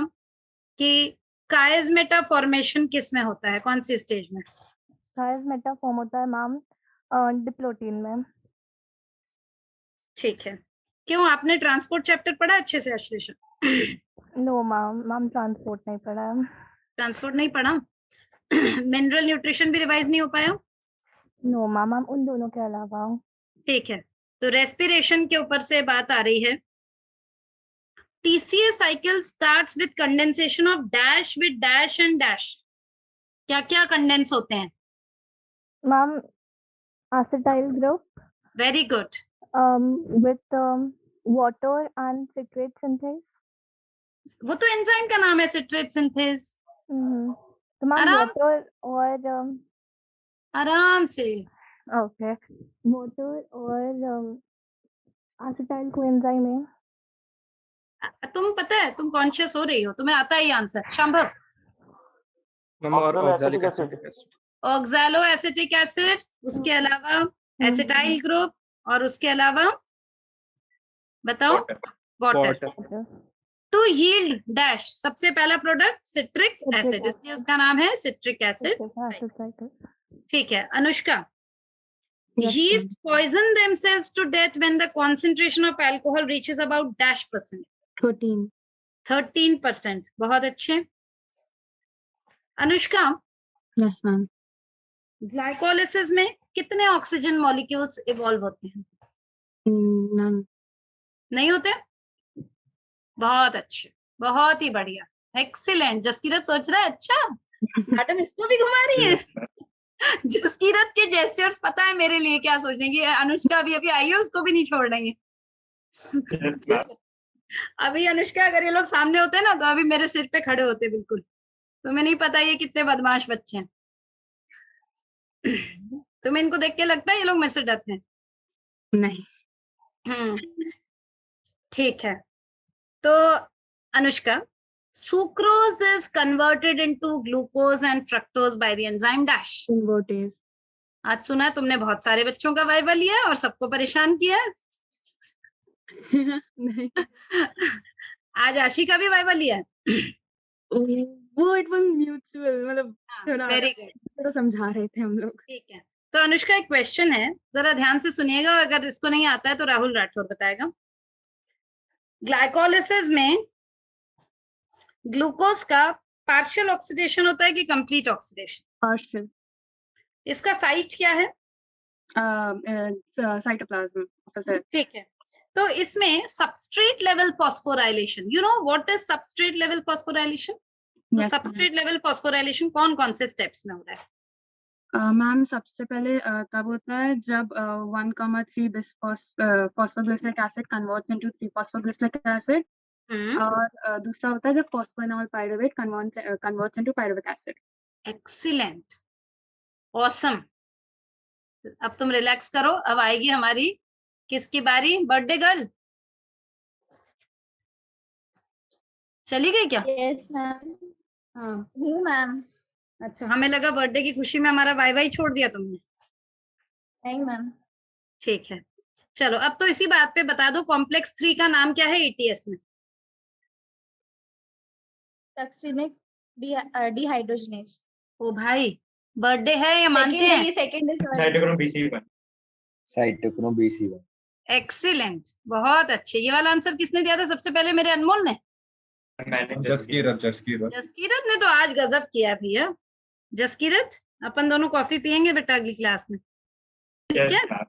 कि कायस्मेटा फॉर्मेशन किस में होता है, कौन सी स्टेज में? कायस्मेटा फॉर्म होता है मैम डिप्लोटीन में। ठीक है, क्यों आपने ट्रांसपोर्ट चैप्टर पढ़ा अच्छे से अश्लेषा? नो मैम ट्रांसपोर्ट नहीं पढ़ा है। ट्रांसपोर्ट नहीं पढ़ा? मिनरल न्यूट्रिशन भी रिवाइज नहीं हो पाया? नो मैम उन दोनों के अलावा। ठीक है, तो रेस्पिरेशन के ऊपर से बात आ रही है। TCA cycle starts with condensation of dash with dash and dash. क्या क्या कंडेंस होते हैं? Ma'am acetyl group very good. with water and citrate synthase. वो तो एंजाइम का नाम है, सिट्रेट सिंथेज। तो मैम आराम water और आराम से। ओके water और acetyl coenzyme है। तुम पता है, तुम कॉन्शियस हो रही हो, तुम्हें आता है ये आंसर? शांभव? Ma'am, और oxalic acetic acid. Oxaloacetic acid, उसके अलावा एसिटाइल ग्रुप, और उसके अलावा बताओ? Water. Water. To yield dash, सबसे पहला प्रोडक्ट सिट्रिक एसिड, इसलिए उसका नाम है सिट्रिक एसिड। ठीक है Anushka, yeast poison themselves to death when the concentration of alcohol reaches about dash percent. 13%। बहुत अच्छे। अनुष्का, यस मैम, ग्लाइकोलिसिस में कितने ऑक्सीजन मॉलिक्यूल्स इवॉल्व होते हैं? नन, नहीं होते? बहुत अच्छे, बहुत ही बढ़िया, एक्सीलेंट। जसकीरत सोच रहा है अच्छा मैडम इसको भी घुमा रही है। जसकीरत के जेस्चर्स पता है मेरे लिए क्या सोचने की। अनुष्का अभी आई है, उसको भी नहीं छोड़ रही है। अभी अनुष्का अगर ये लोग सामने होते ना तो अभी मेरे सिर पे खड़े होते बिल्कुल। तुम्हें नहीं पता ये कितने बदमाश बच्चे हैं। तुम्हें इनको देख के लगता है ये लोग मेरे से डरते हैं? नहीं। ठीक है, तो Anushka, sucrose is converted into glucose and fructose by the enzyme dash. Invertase. आज सुना तुमने बहुत सारे बच्चों का वाइवा लिया है और सबको परेशान किया है। नहीं, आज आशी का भी वाइवा लिया है। वो इट वाज म्यूचुअल, मतलब थोड़ा वेरी गुड, तो समझा रहे थे हम लोग। ठीक है। तो अनुष्का एक क्वेश्चन है, जरा ध्यान से सुनिएगा, अगर इसको नहीं आता है तो राहुल राठौर बताएगा। ग्लाइकोलिसिस में ग्लूकोज का पार्शियल ऑक्सीडेशन होता है कि कंप्लीट ऑक्सीडेशन? पार्शियल। इसका साइट क्या है? साइटोप्लाज्म। ठीक है, तो इसमें substrate level phosphorylation, you know what is substrate level phosphorylation? तो सबस्ट्रेट लेवल फॉस्फोराइलेशन कौन कौन से स्टेप्स में हो रहा है? मैम सबसे पहले तब होता है जब 1,3 बिसफॉस्फोग्लिसरिक एसिड कन्वर्ट्स इनटू 3-फॉस्फोग्लिसरिक एसिड, और दूसरा होता है जब phosphoenol pyruvate converts into pyruvic acid. Excellent, awesome. अब तुम रिलैक्स करो, अब आएगी हमारी किसकी बारी? बर्थडे गर्ल चली गई क्या? Yes ma'am. हाँ मैम। अच्छा, हमें लगा बर्थडे की खुशी में हमारा वाई वाई छोड़ दिया तुमने। नहीं मैम। ठीक है, चलो अब तो इसी बात पे बता दो, कॉम्प्लेक्स 3 का नाम क्या है ETS में? Succinic dehydrogenase. ओ भाई, बर्थडे है ये मानते हैं? Second is cytochrome BC1। Cytochrome BC1। Excellent, बहुत अच्छे। ये वाला आंसर किसने दिया था सबसे पहले? मेरे अनमोल ने। मैंने जसकीरत ने तो आज गजब किया भैया। जसकीरत, अपन दोनों कॉफी पियेंगे बेटा अगली क्लास में, ठीक है?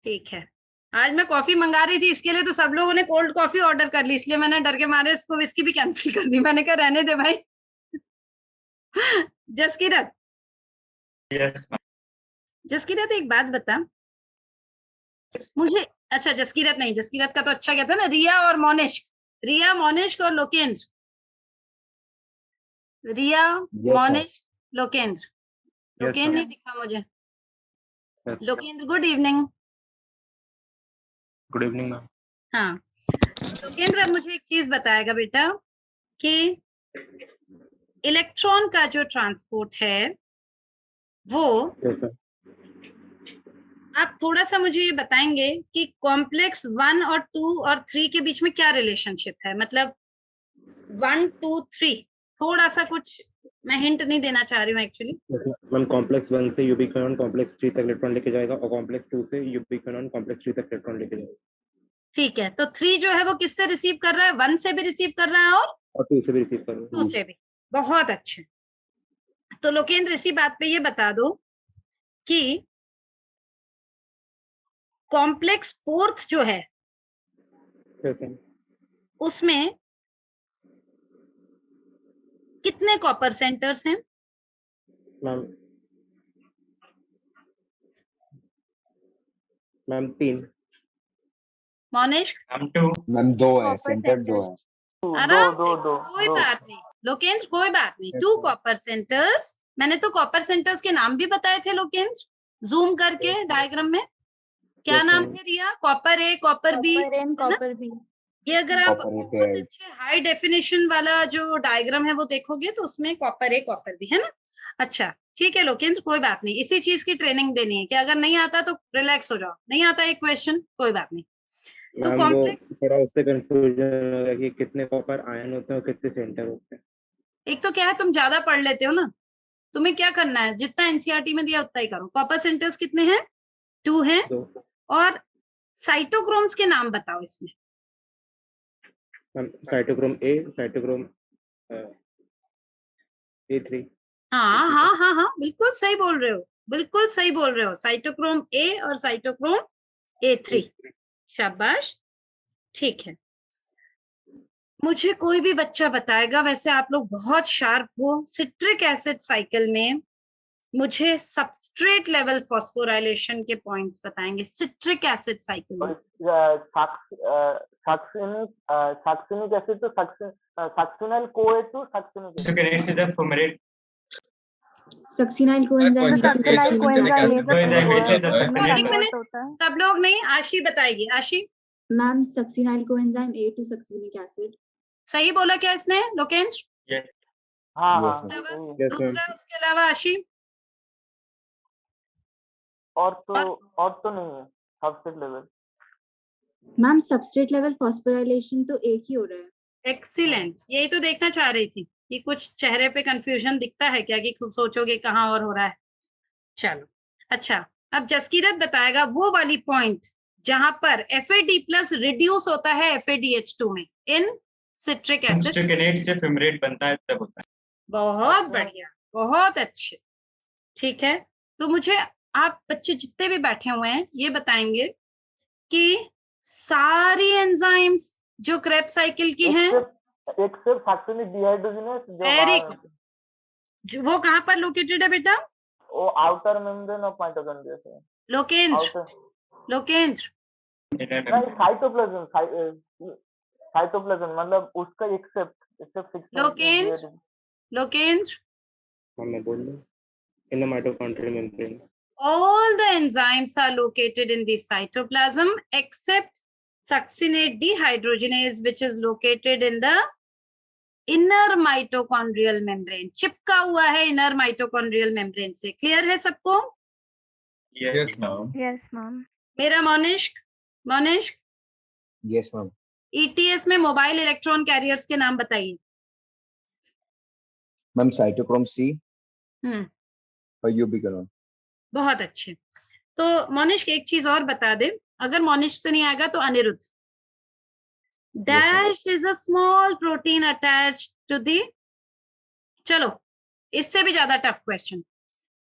ठीक है, आज मैं कॉफी मंगा रही थी इसके लिए तो सब लोगों ने कोल्ड कॉफी ऑर्डर कर ली, इसलिए मैंने डर के मारे इसको विस्की भी कैंसिल कर दी। मैंने कहा रहने दे भाई। जसकीरत, जसकीरत एक बात बता मुझे। अच्छा जसकीरत नहीं, जसकीरत का तो अच्छा क्या था ना, रिया और मोनिश, रिया मोनिश और लोकेंद्र, रिया मोनिश लोकेंद्र। लोकेंद्र नहीं दिखा मुझे। Lokendra good evening. Good evening ma'am. हाँ, लोकेंद्र अब मुझे एक चीज बताएगा बेटा कि इलेक्ट्रॉन का जो ट्रांसपोर्ट है वो आप थोड़ा सा मुझे ये बताएंगे कि कॉम्प्लेक्स 1 और 2 और 3 के बीच में क्या रिलेशनशिप है? मतलब 1, 2, 3 थोड़ा सा कुछ मैं हिंट नहीं देना चाह रही हूँ एक्चुअली। मैम कॉम्प्लेक्स 1 से यूबिक्विनोन कॉम्प्लेक्स 3 तक इलेक्ट्रॉन लेके जाएगा और कॉम्प्लेक्स 2 से यूबिक्विनोन कॉम्प्लेक्स 3 तक इलेक्ट्रॉन लेके जाएगा। ठीक है, तो 3 जो है वो किससे रिसीव कर रहा है? 1 से भी रिसीव कर रहा है और 2 से भी रिसीव कर रहा है। 2 से भी। बहुत अच्छे। तो लोकेंद्र इसी बात पे ये बता दो कि कॉम्प्लेक्स 4th जो है उसमें कितने कॉपर सेंटर्स हैं? मैम 3। मोनिश? मैम 2 है, सेंटर 2 है। आराम से, कोई बात नहीं लोकेंद्र, कोई बात नहीं। 2 कॉपर सेंटर्स। मैंने तो कॉपर सेंटर्स के नाम भी बताए थे लोकेंद्र, जूम करके डायग्राम में। क्या नाम थे Riya? Copper A, copper B, copper B। ये अगर आप बहुत अच्छे हाई डेफिनेशन वाला जो डायग्राम है वो देखोगे तो उसमें कॉपर A, कॉपर B है ना। अच्छा ठीक है लोकेंद्र, कोई बात नहीं, इसी चीज की ट्रेनिंग देनी है कि अगर नहीं आता तो रिलैक्स हो जाओ, नहीं आता एक क्वेश्चन कोई बात नहीं। तो मैम वो कॉम्प्लेक्स थोड़ा उससे कंफ्यूजन हो गया कि कितने कॉपर आयन होते हैं और कितने सेंटर होते हैं। एक तो क्या है, तुम ज्यादा पढ़ लेते हो ना, तुम्हें क्या करना है, जितना एनसीईआरटी में दिया उतना ही करो। कॉपर सेंटर्स कितने हैं? 2 हैं। 2 और साइटोक्रोम्स के नाम बताओ इसमें। Ma'am cytochrome A, cytochrome A3। हाँ हाँ हाँ हाँ, बिल्कुल सही बोल रहे हो, बिल्कुल सही बोल रहे हो। साइटोक्रोम ए और साइटोक्रोम A3। शाबाश, ठीक है। मुझे कोई भी बच्चा बताएगा, वैसे आप लोग बहुत शार्प हो, सिट्रिक एसिड साइकिल में मुझे सबस्ट्रेट लेवल फॉस्फोराइलेशन के पॉइंट्स बताएंगे। सिट्रिक एसिड साइकिल में सक्सिनिक एसिड तो succinyl CoA to succinic acid. Kinetics is a fumarate. Succinyl coenzyme succinyl coenzyme ये एक मिनट, सब लोग नहीं, आशी बताएगी। Aashi ma'am succinyl coenzyme A to succinic acid. सही बोला क्या इसने लोकेंद्र? Yes. हाँ Yes, हाँ ma'am. सही है। दूसरा उसके अलावा आशी? और तो नहीं है substrate level. Ma'am substrate level phosphorylation तो एक ही हो रहा है। एक्सीलेंट, यही तो देखना चाह रही थी कि कुछ चेहरे पे कंफ्यूजन दिखता है क्या, कि खुद सोचोगे कहाँ और हो रहा है। चलो अच्छा, अब जसकीरत बताएगा वो वाली पॉइंट जहां पर FAD+ रिड्यूस होता है FADH2 में इन सिट्रिक एसिड। Kinetics से fumarate बनता है तब होता है। बहुत बढ़िया, बहुत अच्छे, ठीक है। तो मुझे आप बच्चे जितने भी बैठे हुए हैं ये बताएंगे कि सारी एंजाइम्स जो क्रेब्स साइकिल की हैं, एक सिर्फ सक्सिनिक डिहाइड्रोजिनेस जो वेरी बाहर, गुड, वो कहाँ पर लोकेटेड है बेटा? वो आउटर मेम्ब्रेन ऑफ माइटोकॉन्ड्रिया से। लोकेंद्र, लोकेंद्र नहीं साइटोप्लाज्म, साइटोप्लाज्म मतलब उसका एक्सेप्ट लोकेंद्र, लोकेंद्र मैं बोल दूं in the mitochondrial membrane. all the enzymes are located in the cytoplasm except succinate dehydrogenase which is located in the inner mitochondrial membrane। चिपका हुआ है inner mitochondrial membrane से। क्लियर है सबको? Yes, ma'am. Yes ma'am. मेरा मोनिश्क, मोनिश्क Yes, ma'am. ETS में mobile electron carriers के नाम बताइए। Ma'am, cytochrome C और ubiquinone। बहुत अच्छे। तो मोनिश्क एक चीज और बता दे, अगर मोनिश्क से नहीं आएगा तो Aniruddh. Dash is a small protein attached to the, चलो इससे भी ज्यादा tough question.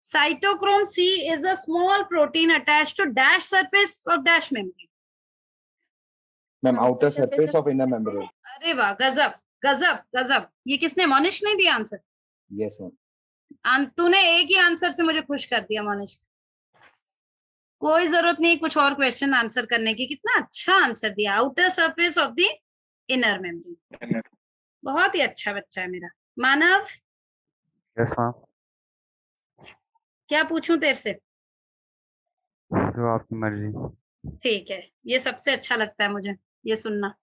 Cytochrome C is a small protein attached to dash surface of dash membrane। Ma'am, outer surface of inner membrane। अरे वाह, गजब गजब गजब। ये किसने, मोनिश नहीं दिया आंसर? Yes, ma'am। तूने एक ही आंसर से मुझे खुश कर दिया मोनिश। कोई जरूरत नहीं कुछ और क्वेश्चन आंसर करने की, कितना अच्छा आंसर दिया, outer surface of the inner membrane. बहुत ही अच्छा बच्चा है मेरा। मानव, यस मैम। क्या पूछूं तेरे से? जो आपकी मर्जी। ठीक है, ये सबसे अच्छा लगता है मुझे ये सुनना।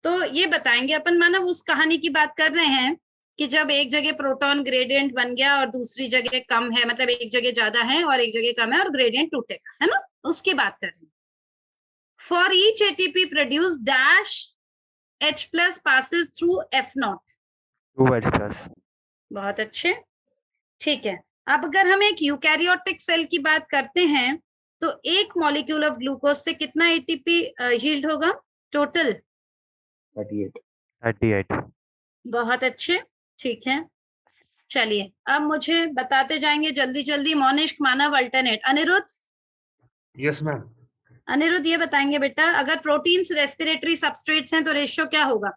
तो ये बताएंगे अपन मानव, उस कहानी की बात कर रहे हैं कि जब एक जगह प्रोटॉन ग्रेडियंट बन गया और दूसरी जगह कम है, मतलब एक जगह ज्यादा है और एक जगह कम है और ग्रेडियंट टूटेगा, है ना, उसकी बात कर रहे हैं। For each ATP produce dash H+ passes through F0। 2H+। बहुत अच्छे, ठीक है। अब अगर हम एक यूकैरियोटिक सेल की बात करते हैं तो एक मॉलिक्यूल ऑफ ग्लूकोज से कितना ATP यील्ड होगा टोटल? 38। बहुत अच्छे, ठीक है। चलिए अब मुझे बताते जाएंगे जल्दी जल्दी। Monishk, Manav, alternate. Aniruddh, yes ma'am. Aniruddh ये बताएंगे बेटा, अगर प्रोटीन्स रेस्पिरेटरी सबस्ट्रेट्स हैं तो रेशियो क्या होगा?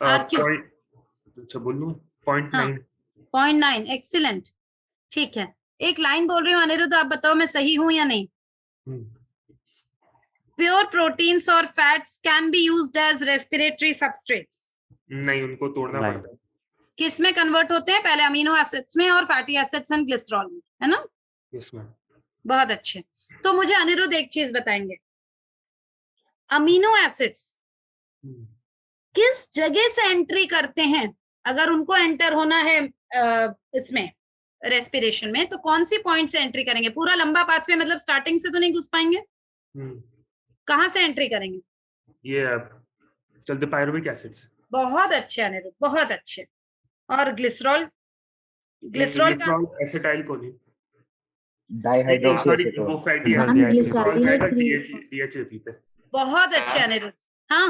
अच्छा बोलूं 0.9। 0.9, एक्सीलेंट, ठीक है। एक लाइन बोल रही हूँ अनिरुद्ध, आप बताओ मैं सही हूं या नहीं। प्योर प्रोटीन्स और fats can be used as respiratory substrates. नहीं, उनको तोड़ना पड़ता है। किस में कन्वर्ट होते हैं? पहले अमीनो एसिड्स में और फैटी एसिड्स एंड ग्लिसरॉल में, है ना? Yes ma'am. बहुत अच्छे। तो मुझे अनिरुद्ध एक चीज बताएंगे, अमीनो एसिड्स किस जगह से एंट्री करते हैं? अगर उनको एंटर होना है इसमें रेस्पिरेशन में तो कौन सी पॉइंट से एंट्री करेंगे? पूरा लंबा पाथवे, मतलब स्टार्टिंग से तो नहीं घुस पाएंगे। कहाँ से एंट्री करेंगे? ये चलते पायरुविक एसिड्स। बहुत अच्छे अनिरुद्ध, बहुत अच्छे। और ग्लिसरॉल, ग्लिसरॉल का acetyl choline. Dihydroxy sorry acetone. वो fatty ma'am acid glyceraldehyde 3 DHA पे। बहुत अच्छे अनिरुद्ध। हाँ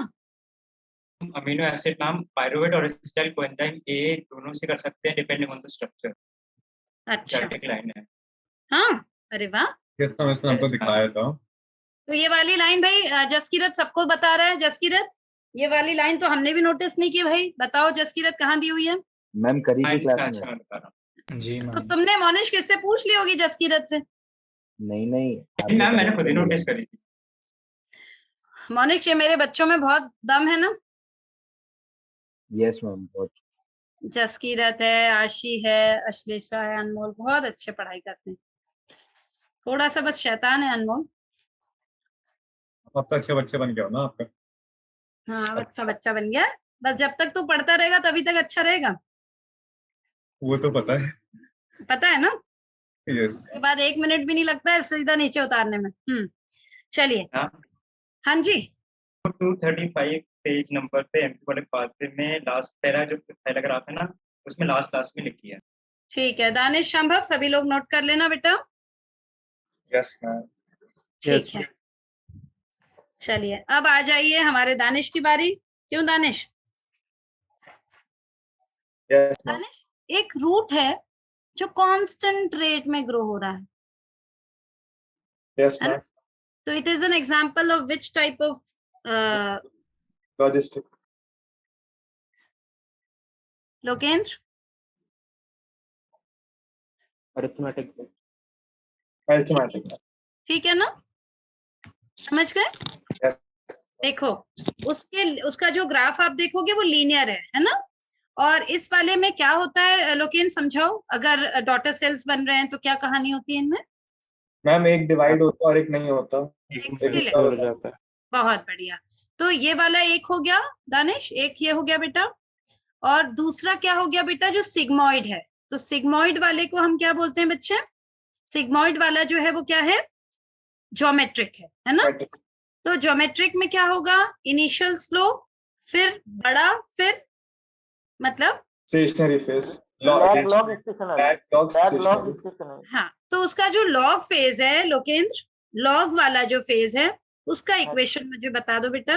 अमीनो एसिड नाम पायरुवेट और एसिटाइल कोएंजाइम ए दोनों से कर सकते हैं डिपेंडिंग ऑन द स्ट्रक्चर। अच्छा स्टैटिक लाइन है। हाँ, अरे वाह। यस मैम, इसने हमको Yes, ma'am. दिखाया था। तो ये वाली लाइन भाई जसकीरत सबको बता रहा है। जसकीरत, ये वाली लाइन तो हमने भी नोटिस नहीं की भाई। बताओ जसकीरत कहाँ दी हुई है? मैम करी थी क्लास अच्छा में। मैं बता रहा हूँ। जी तो मैम। तुमने मोनिश किससे पूछ ली होगी जसकीरत से? नहीं नहीं नहीं मैम, मैंने खुद ही नोटिस करी थी। मोनिश, ये मेरे बच्चों में बहुत दम है ना। यस मैम बहुत। जसकीरत है, आशी है, अश्लेषा है, अनमोल बहुत अच्छे पढ़ाई करते हैं। थोड़ा सा बस शैतान है अनमोल। अब तो अच्छे बच्चे बन गए हो ना आपका। हाँ, अच्छा बच्चा बन गया। बस जब तक तू पढ़ता रहेगा तभी तक अच्छा रहेगा। वो तो पता है। पता है ना? यस। उसके बाद 1 मिनट भी नहीं लगता है सीधा नीचे उतारने में। चलिए। हाँ। हाँ जी। 235 पेज नंबर पे एमक्यू वाले पार्ट में लास्ट पैरा जो पैराग्राफ है ना, उसमें लास्ट में लिखी है। ठीक है दानिश, संभव सभी लोग नोट कर लेना बेटा। Yes ma'am. ठीक है, चलिए अब आ जाइए हमारे दानिश की बारी। क्यों दानिश? Yes ma'am. दानिश, एक रूट है जो कांस्टेंट रेट में ग्रो हो रहा है। Yes ma'am. तो it is an example of which type of logistic. Lokendra? Arithmetic. Arithmetic. ठीक है ना, समझ गए? यस। देखो उसका जो ग्राफ आप देखोगे वो लीनियर है ना। और इस वाले में क्या होता है लोकेन, समझाओ। अगर डॉटर सेल्स बन रहे हैं तो क्या कहानी होती है इनमें? मैम एक डिवाइड होता और एक नहीं होता। Excellent. हो जाता है। बहुत बढ़िया। तो ये वाला एक हो गया दानिश, एक ये हो गया बेटा। और दूसरा क्या हो गया बेटा? जो सिग्मॉइड है, तो सिग्मॉइड वाले को हम क्या बोलते हैं बच्चे? सिग्मॉइड वाला जो है वो क्या है? ज्योमेट्रिक है ना। तो ज्योमेट्रिक में क्या होगा? इनिशियल स्लो, फिर बड़ा, फिर मतलब स्टेशनरी फेज। Log stationery. हाँ, तो उसका जो लॉग फेज है लोकेंद्र, लॉग वाला जो फेज है उसका इक्वेशन मुझे बता दो बेटा।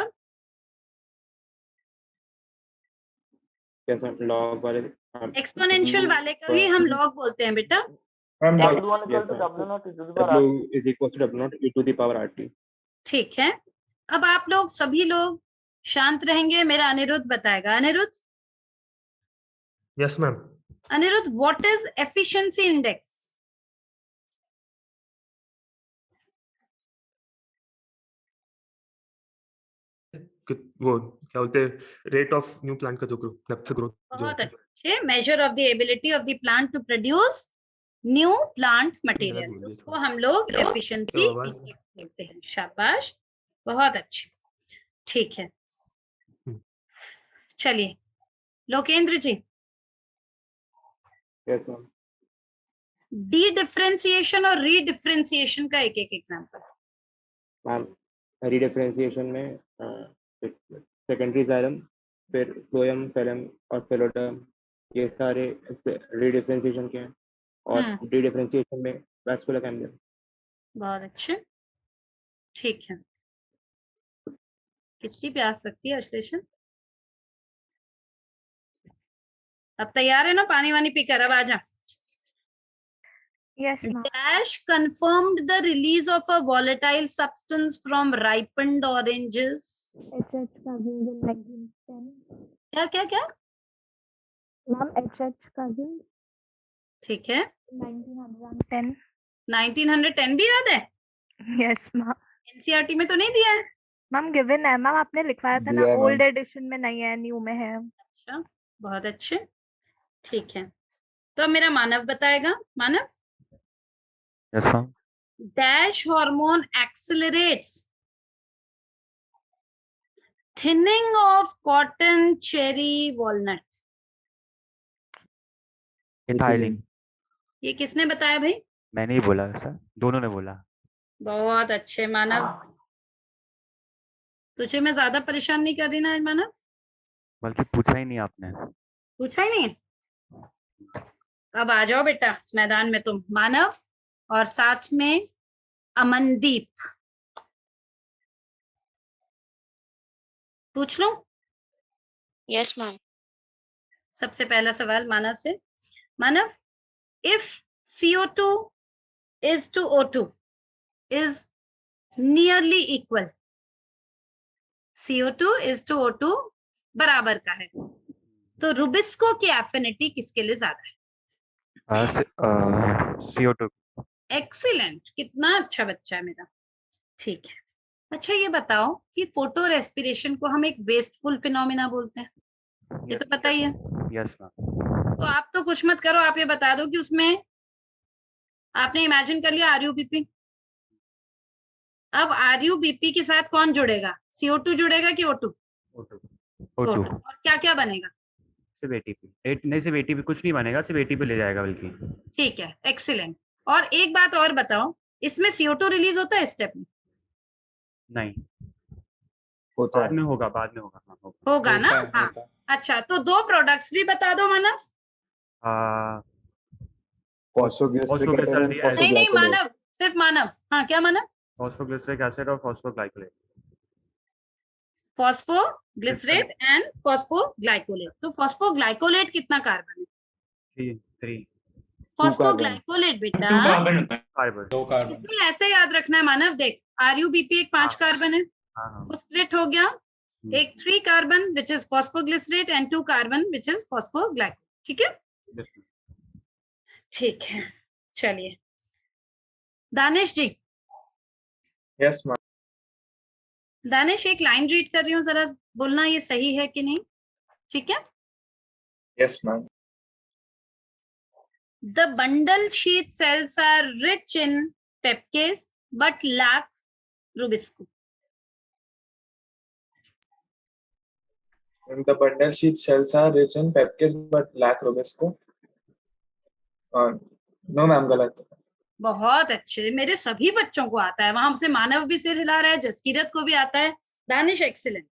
लॉग वाले एक्सपोनेंशियल वाले को ही हम लॉग बोलते हैं बेटा। W is equal to W naught e to the power RT। ठीक है, अब आप लोग सभी लोग शांत रहेंगे, मेरा अनिरुद्ध बताएगा। Aniruddh? Yes ma'am. Aniruddh, what is efficiency index? वो क्या बोलते हैं, रेट ऑफ न्यू प्लांट का जो ग्रोथ। बहुत अच्छे। Measure of the ability of the plant to produce new plant material, उसको हम लोग एफिशिएंसी इंडेक्स बोलते हैं। शाबाश, बहुत अच्छे। ठीक है, चलिए Lokendra ji. Yes ma'am. Dedifferentiation और रीडिफरेंशिएशन का एक एक एग्जांपल। मैम रीडिफरेंशिएशन में सेकेंडरी जाइलम, फिर फ्लोएम, फेलम और फेलोडर्म, ये सारे रीडिफरेंशिएशन के हैं। और डी डिफरेंशिएशन में वैस्कुलर कैम्बियम। बहुत अच्छे, ठीक है। कितनी प्यास लगती है अश्लेषण? अब तैयार है ना पानी वानी पीकर? अब आ जा। Yes, ma'am. Dash confirmed the release of a volatile substance from ripened oranges. HH cousins in 1910. क्या क्या क्या? Ma'am, HH cousins ठीक है, 1910. 1910 भी याद है? Yes, ma'am. एनसीईआरटी में तो नहीं दिया है? मैम गिवन है मैम, आपने लिखवाया था ना, दिया है, ओल्ड ma'am। एडिशन में नहीं है, न्यू में है। अच्छा, बहुत अच्छे, ठीक है। तो अब मेरा मानव बताएगा। Manav? Yes ma'am. Dash hormone accelerates thinning of cotton, cherry, walnut. Ethylene. ये किसने बताया भाई? मैंने ही बोला सर, दोनों ने बोला। बहुत अच्छे मानव। तुझे मैं ज्यादा परेशान नहीं कर रही ना मानव? बल्कि पूछा ही नहीं आपने। पूछा ही नहीं। अब आ जाओ बेटा मैदान में तुम, मानव और साथ में अमनदीप। पूछ लो। Yes ma'am. सबसे पहला सवाल मानव से। मानव, if CO2 is to O2 is nearly equal, CO2 is to O2 बराबर का है, तो रुबिस्को की एफिनिटी किसके लिए ज्यादा है? CO2। एक्सीलेंट, कितना अच्छा बच्चा है मेरा। ठीक है, अच्छा ये बताओ कि फोटो रेस्पिरेशन को हम एक वेस्टफुल फिनोमिना बोलते हैं, ये तो पता ही है। Yes ma'am. तो आप तो कुछ मत करो, आप ये बता दो कि उसमें आपने इमेजिन कर लिया RUBP। अब RUBP के साथ कौन जुड़ेगा? CO2 जुड़ेगा कि O2? O2। और क्या क्या बनेगा? सिर्फ ATP। नहीं, सिर्फ ATP कुछ नहीं बनेगा, सिर्फ ATP ले जाएगा बल्कि। ठीक है, एक्सीलेंट। और एक बात और बताओ, इसमें CO2 रिलीज होता है स्टेप में? नहीं, होता बाद है। में होगा, बाद में होगा। हाँ, होगा ना? होता है, हाँ। होता है। अच्छा, तो दो प्रोडक्ट्स भी बता दो मानव। फॉस्फोग्लिसरिक एसिड एंड नहीं नहीं फॉस्फोग्लाइकोलेट। मानव, सिर्फ मानव। हाँ, क्या मानव? फॉस्फोग्लिसरिक एसिड और फॉस्फोग्लाइकोलेट। Phosphoglycerate and phosphoglycolate. तो फॉस्फोग्लाइकोलेट कितना कार्बन है? 3। फॉस्फोग्लाइकोलेट बेटा 2 कार्बन होता है। कार्बन। 2 कार्बन। इसमें ऐसे याद रखना है मानव, देख RUBP एक 5 कार्बन है, हाँ। वो स्प्लिट हो गया, एक 3 carbon which is phosphoglycerate and 2 carbon which is phosphoglycolate. ठीक है, ठीक है। चलिए दानिश जी। Yes ma'am. दानिश, एक लाइन रीड कर रही हूँ, जरा बोलना ये सही है कि नहीं, ठीक है? Yes ma'am. The bundle sheath cells are rich in peptidase but lack rubisco. The bundle sheath cells are rich in peptides but lack rubisco. No ma'am, गलत। बहुत अच्छे, मेरे सभी बच्चों को आता है, वहां से मानव भी सिर हिला रहा है, जसकीरत को भी आता है। दानिश एक्सीलेंट।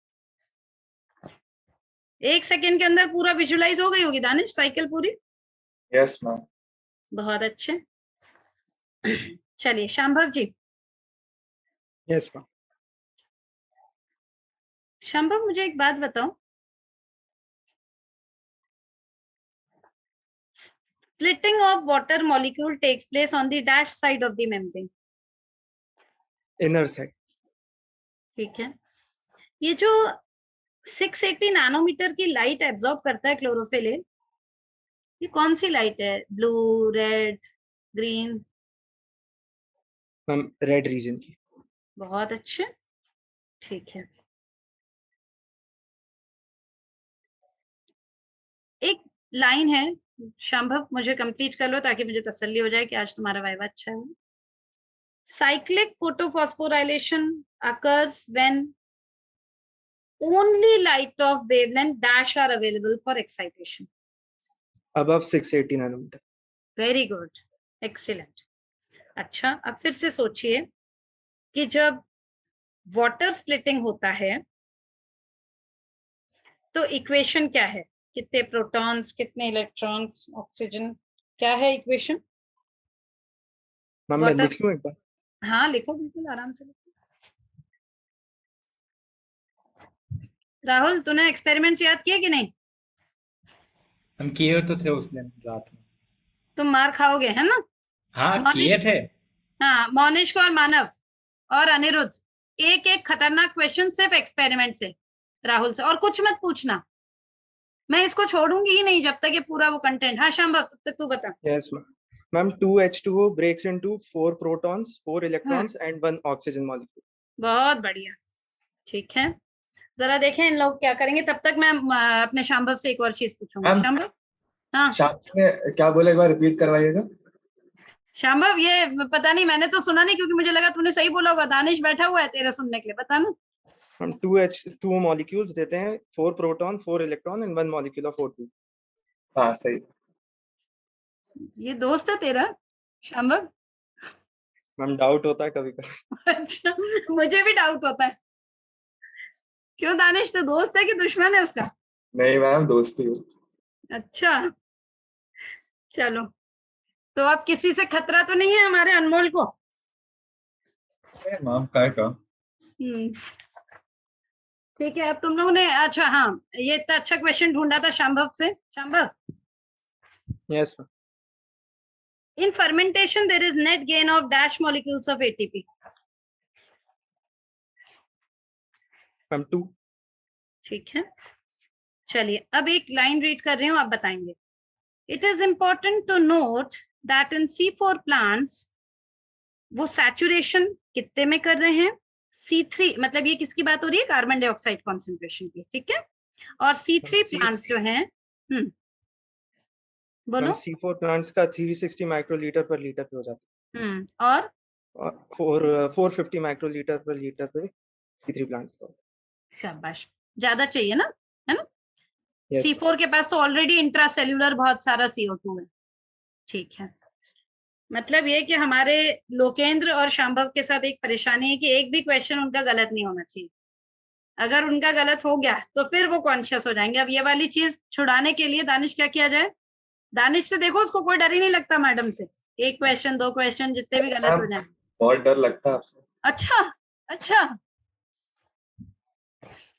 1 सेकेंड के अंदर पूरा विजुलाइज हो गई होगी दानिश साइकिल पूरी। Yes ma'am. बहुत अच्छे। चलिए शांभव जी। Yes ma'am. शांभव, मुझे एक बात बताओ, splitting of water molecule takes place on the dash side of the membrane. Inner side. ठीक है, ये जो 680 नैनोमीटर की लाइट एब्जॉर्ब करता है क्लोरोफिल, ये कौन सी लाइट है? Blue, red, green? Ma'am red region की। बहुत अच्छे, ठीक है। एक लाइन है शांभव, मुझे कंप्लीट कर लो ताकि मुझे तसल्ली हो जाए कि आज तुम्हारा वाइवा अच्छा है। Cyclic photophosphorylation occurs when only light of wavelength dash are available for excitation. above 680 nanometre. Very good, excellent. अच्छा, अब फिर से सोचिए कि जब वाटर स्प्लिटिंग होता है तो इक्वेशन क्या है? कितने प्रोटॉन्स, कितने इलेक्ट्रॉन्स, ऑक्सीजन, क्या है इक्वेशन? मैम मैं लिख लूं एक बार? हाँ लिखो, बिल्कुल आराम से लिखो। राहुल, तूने एक्सपेरिमेंट्स याद किए कि नहीं? हम किए तो थे उस दिन रात में। तुम मार खाओगे है ना? हाँ किए थे। हाँ, मोनिश और मानव और अनिरुद्ध, एक एक खतरनाक क्वेश्चन सिर्फ एक्सपेरिमेंट से, राहुल से, और कुछ मत पूछना। मैं इसको छोड़ूंगी ही नहीं जब तक ये पूरा वो कंटेंट। हाँ शांभव, तब तक तू बता। Yes ma'am 2H2O breaks into 4 protons, 4 electrons and 1 oxygen molecule. बहुत बढ़िया, ठीक है। जरा देखें इन लोग क्या करेंगे, तब तक मैं अपने शांभव से एक और चीज पूछूंगी। शांभव, हाँ शांभव ने क्या बोला, एक बार रिपीट करवाइएगा। शांभव, ये पता नहीं, मैंने तो सुना नहीं क्योंकि मुझे लगा तूने सही बोला होगा। दानिश बैठा हुआ है तेरा सुनने के लिए, बता ना। हम 2H2O molecules देते हैं, 4 proton, 4 electron and 1 molecule of O2. हाँ सही। ये दोस्त है तेरा शांभव? मैम डाउट होता है कभी कभी। अच्छा, मुझे भी डाउट होता है। क्यों दानिश, तो दोस्त है कि दुश्मन है उसका? नहीं मैम, दोस्ती हो। अच्छा चलो, तो अब किसी से खतरा तो नहीं है हमारे अनमोल को? मैम काय का ठीक है। अब तुम लोगों ने, अच्छा हाँ, ये इतना अच्छा क्वेश्चन ढूंढा था शांभव से। शांभव, Yes, ma'am. in fermentation there is net gain of dash molecules of ATP. Ma'am, 2. ठीक है, चलिए अब एक लाइन रीड कर रही हूँ, आप बताएंगे। It is important to note that in C4 plants वो सैचुरेशन कितने में कर रहे हैं? C3, मतलब ये किसकी बात हो रही है? कार्बन डाइऑक्साइड कॉन्सेंट्रेशन की, ठीक है। और C3 प्लांट्स जो हैं, बोलो। C4 प्लांट्स का 360 माइक्रोलीटर पर लीटर पे हो जाता है। और 450 माइक्रोलीटर पर लीटर पे C3 प्लांट्स का। शाबाश, ज्यादा चाहिए ना, है ना? Yes. C4 के पास तो ऑलरेडी इंट्रासेल्यूलर बहुत सारा CO2 है। ठीक है, मतलब ये कि हमारे लोकेंद्र और शांभव के साथ एक परेशानी है कि एक भी क्वेश्चन उनका गलत नहीं होना चाहिए। अगर उनका गलत हो गया तो फिर वो कॉन्शियस हो जाएंगे। अब ये वाली चीज छुड़ाने के लिए दानिश क्या किया जाए? दानिश से देखो, उसको कोई डर ही नहीं लगता मैडम से। एक क्वेश्चन, दो क्वेश्चन, जितने भी गलत हो जाए। बहुत डर लगता है आपसे। अच्छा अच्छा,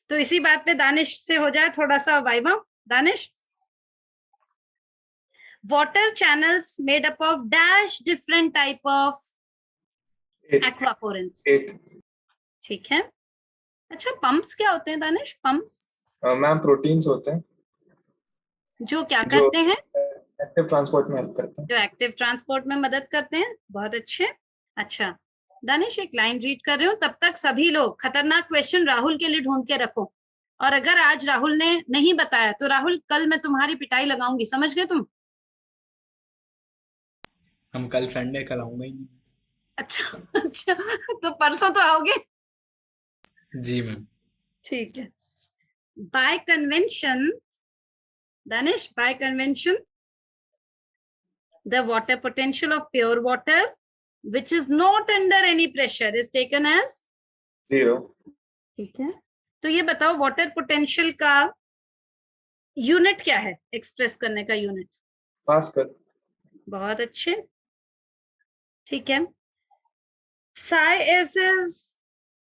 तो इसी बात पे दानिश से हो जाए थोड़ा सा viva. Danish, water channels made up of dash different type of aquaporins. ठीक है, अच्छा पंप्स क्या होते हैं दानिश? पंप्स मैम प्रोटीन्स होते हैं जो क्या करते हैं? एक्टिव ट्रांसपोर्ट में हेल्प करते हैं। जो एक्टिव ट्रांसपोर्ट में मदद करते हैं। बहुत अच्छे। अच्छा दानिश, एक लाइन रीड कर रहे हो, तब तक सभी लोग खतरनाक क्वेश्चन राहुल के लिए ढूंढ के रखो। और अगर आज राहुल ने नहीं बताया तो राहुल, कल मैं तुम्हारी पिटाई लगाऊंगी, समझ गए तुम? हम कल संडे, कल आऊंगा ही नहीं। अच्छा अच्छा, तो परसों तो आओगे? जी मैम। ठीक है। Bye convention Danish, bye convention the water potential of pure water which is not under any pressure is taken as 0. ठीक है, तो ये बताओ वाटर पोटेंशियल का यूनिट क्या है? एक्सप्रेस करने का यूनिट? पास्कल। बहुत अच्छे, ठीक है। psi is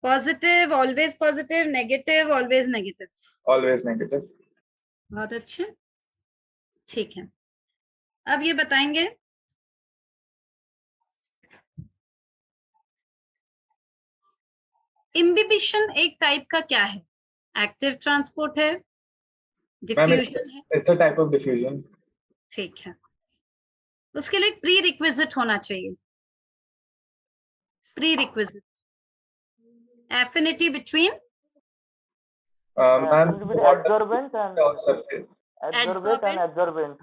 positive, always positive, negative, always negative? Always negative. बहुत अच्छे, ठीक है। अब ये बताएंगे इम्बिबिशन एक टाइप का क्या है? एक्टिव ट्रांसपोर्ट है, डिफ्यूजन है? It's a type of diffusion. ठीक है, उसके लिए प्री रिक्विजिट होना चाहिए। Pre requisite affinity between adsorbent and surface. adsorbent and adsorbent.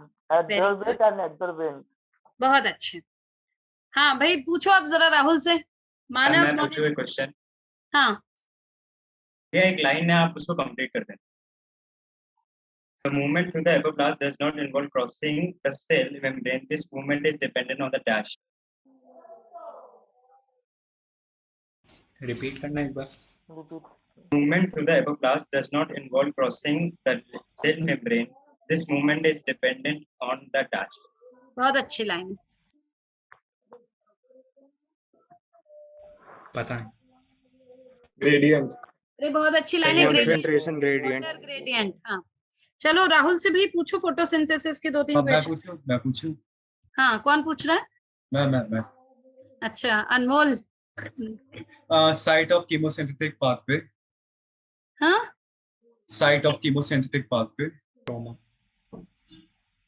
बहुत अच्छे। हाँ भाई, पूछो आप जरा राहुल से। मानव, मैं पूछूं एक क्वेश्चन? हाँ, ये एक लाइन है, आप उसको कंप्लीट कर दें। The movement through the apoplast does not involve crossing the cell membrane. This movement is dependent on the dash. Repeat करना एक बार। Movement through the apoplast does not involve crossing the cell membrane. This movement is dependent on the dash. बहुत अच्छी line है। पता है। Gradient. अरे बहुत अच्छी लाइन है, Concentration gradient. Water gradient. हाँ, चलो राहुल से भी पूछो फोटोसिंथेसिस के 2-3 क्वेश्चन। मैं पूछूं? हाँ, कौन पूछ रहा है? मैं। अच्छा, Anmol. Site of chemosynthetic pathway. हाँ, site of chemosynthetic pathway. Stroma.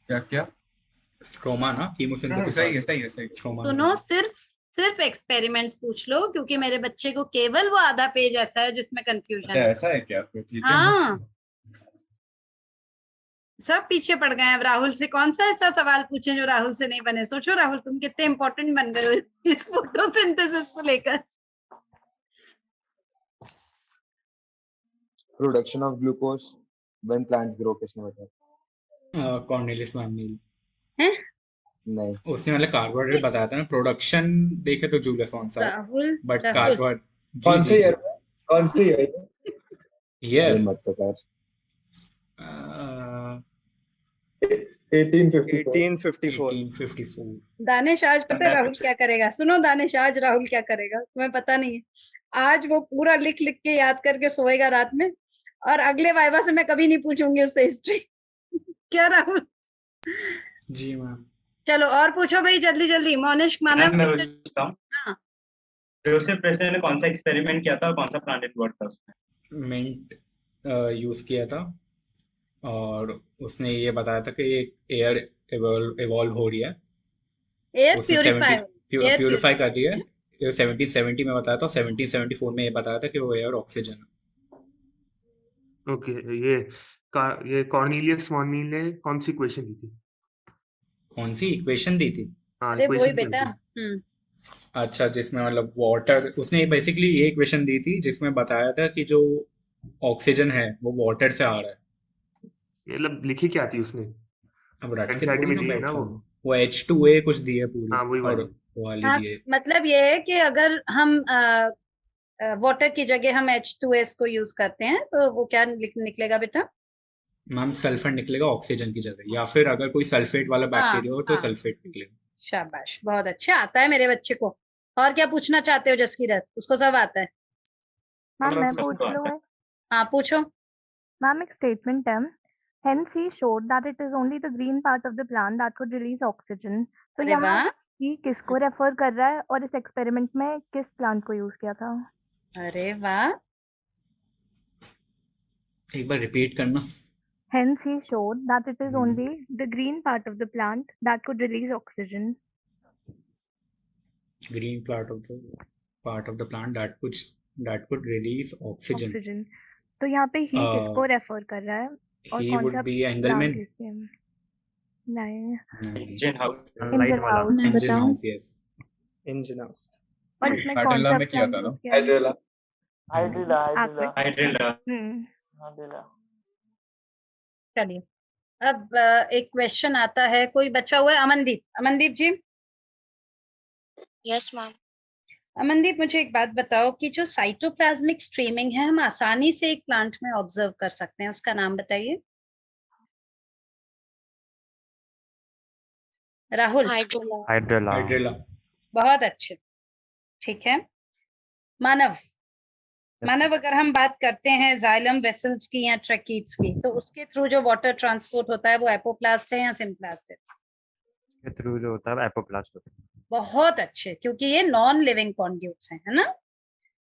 क्या? स्ट्रोमा ना, कीमोसिंथेटिक। सही है। स्ट्रोमा। सुनो, सिर्फ एक्सपेरिमेंट्स पूछ लो, क्योंकि मेरे बच्चे को केवल वो आधा पेज ऐसा है जिसमें कंफ्यूजन है। ऐसा है क्या? ठीक है। हाँ, सब पीछे पड़ गए हैं। अब राहुल से कौन सा ऐसा सवाल पूछे जो राहुल से नहीं बने? सोचो राहुल, तुम कितने इंपॉर्टेंट बन गए हो इस फोटोसिंथेसिस को लेकर। Production of glucose when plants grow, किसने बताया? कॉर्नेलियस मैमनील। हैं? नहीं, उसने मतलब कार्बोहाइड्रेट बताया था ना। प्रोडक्शन देखे तो जूलियस ऑन्सा, राहुल, बट राहुल। कार्बोहाइड्रेट कौन सी ईयर? ईयर मत तो कर 1854 1854 दानिश आज पता है राहुल क्या करेगा? सुनो दानिश, आज राहुल क्या करेगा तुम्हें पता नहीं है। आज वो पूरा लिख लिख के याद करके सोएगा रात में, और अगले वाइवा से मैं कभी नहीं पूछूंगी उससे हिस्ट्री। क्या राहुल? जी मैम। चलो और पूछो भाई, जल्दी जल्दी। मोनिश, मानव, मैं पूछता हूँ, हाँ जोसेफ प्रेस्टन ने कौन सा एक्सपेरिमेंट किया था और कौन सा प्लांट इन्वॉल्व था उसमें? मिंट यूज किया था, और उसने ये बताया था कि एक एयर इवॉल्व हो रही है, एयर उसने प्यूरिफायर, एयर प्यूरिफाई कर रही है। 1770 में बताया था, 1774 में ये बताया था कि वो एयर ऑक्सीजन है। ओके, ये कॉर्नेलियस मॉर्नी ने कौन सी इक्वेशन दी थी? कौन सी इक्वेशन दी थी? हाँ, अरे वही इक्वेशन बेटा। अच्छा, जिसमें मतलब वाटर, उसने बेसिकली ये इक्वेशन दी थी जिसमें बताया था कि जो ऑक्सीजन है वो वाटर से आ रहा है। मतलब लिखी क्या थी उसने? अब रट के एनसीईआरटी थोड़ी में ना दी है ना बैठा वो। हूँ, वो H2A कुछ दी है पूरी, हाँ, वही और वाली। वो वाली हाँ, दी है। मतलब ये है कि अगर हम वाटर की जगह हम H2S को यूज करते हैं तो वो क्या निकलेगा बेटा? मैम सल्फर निकलेगा ऑक्सीजन की जगह, या फिर अगर कोई सल्फेट वाला हाँ बैक्टीरिया हो तो हाँ, सल्फेट निकलेगा। शाबाश, बहुत अच्छा आता है मेरे बच्चे को। और क्या पूछना चाहते हो जसकीरत? उसको सब आता है। मैम मैं पूछ सबको लूँ? आता है। हाँ पूछो। मैम एक स्टेटमेंट है, hence he showed that it is only the green part of the plant that could release oxygen। तो अरे यहाँ वाह, he किसको रेफर कर रहा है और इस एक्सपेरिमेंट में किस प्लांट को यूज किया था? अरे वाह। एक बार रिपीट करना। Hence he showed that it is only the green part of the plant that could release oxygen। Green part of the plant that could release oxygen। Oxygen. तो यहाँ पे ही किसको रेफर कर रहा है और he कौन would सा be प्लांट Engelmann। यूज किया? नहीं, इंजन हाउस। लाइट वाला। मैं engine बताऊं? house, yes। Engine house. और इसमें कौन हाइड्रेला सा में किया प्लांट था ना? यूज किया है? हाइड्रेला। हाइड्रिला आपने? हाइड्रिला। हाइड्रिला। चलिए, अब एक क्वेश्चन आता है, कोई बचा हुआ है? अमनदीप, अमनदीप जी। Yes ma'am. अमनदीप, मुझे एक बात बताओ कि जो साइटोप्लाज्मिक स्ट्रीमिंग है हम आसानी से एक प्लांट में ऑब्जर्व कर सकते हैं, उसका नाम बताइए राहुल। हाइड्रेला। हाइड्रेला। बहुत अच्छे, ठीक है। मानव, मानव अगर हम बात करते हैं जाइलम वेसल्स की या ट्रैकीड्स की, तो उसके थ्रू जो वाटर ट्रांसपोर्ट होता है वो एपोप्लास्ट है या सिम्प्लास्ट है? के थ्रू जो होता है एपोप्लास्ट होता है। बहुत अच्छे, क्योंकि ये नॉन लिविंग कॉन्ड्यूट्स हैं, है ना?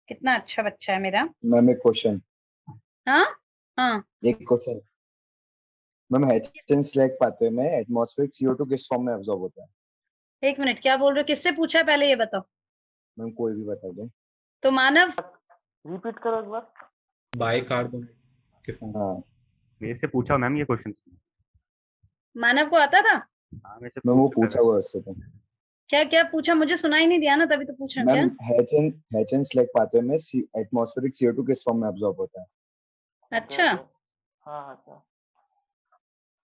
कितना अच्छा बच्चा है मेरा। मैम एक क्वेश्चन। हाँ हाँ, एक क्वेश्चन मैम, हेचन स्लैग पाथवे में एटमॉस्फेरिक CO2 किस फॉर्म में अब्सॉर्ब होता है? एक मिनट, क्या बोल रहे हो? किससे पूछा है पहले ये बताओ? मैम कोई भी बता दे। तो मानव, रिपीट करो एक बार। बाइकार्बोनेट के फॉर्म। हाँ मेरे से पूछा मैम ये क्वेश्चन। मानव को आता था? हाँ, मेरे से मैम वो पूछ चुका पूछा है। हुआ उससे तो। क्या क्या पूछा? मुझे सुनाई नहीं दिया ना, तभी तो पूछ रहा हूँ। मैम क्या? हेचन स्लैग पाथवे में एटमॉस्फेरिक CO2 किस फॉर्म में अब्सॉर्ब होता है? अच्छा, हाँ हाँ सर।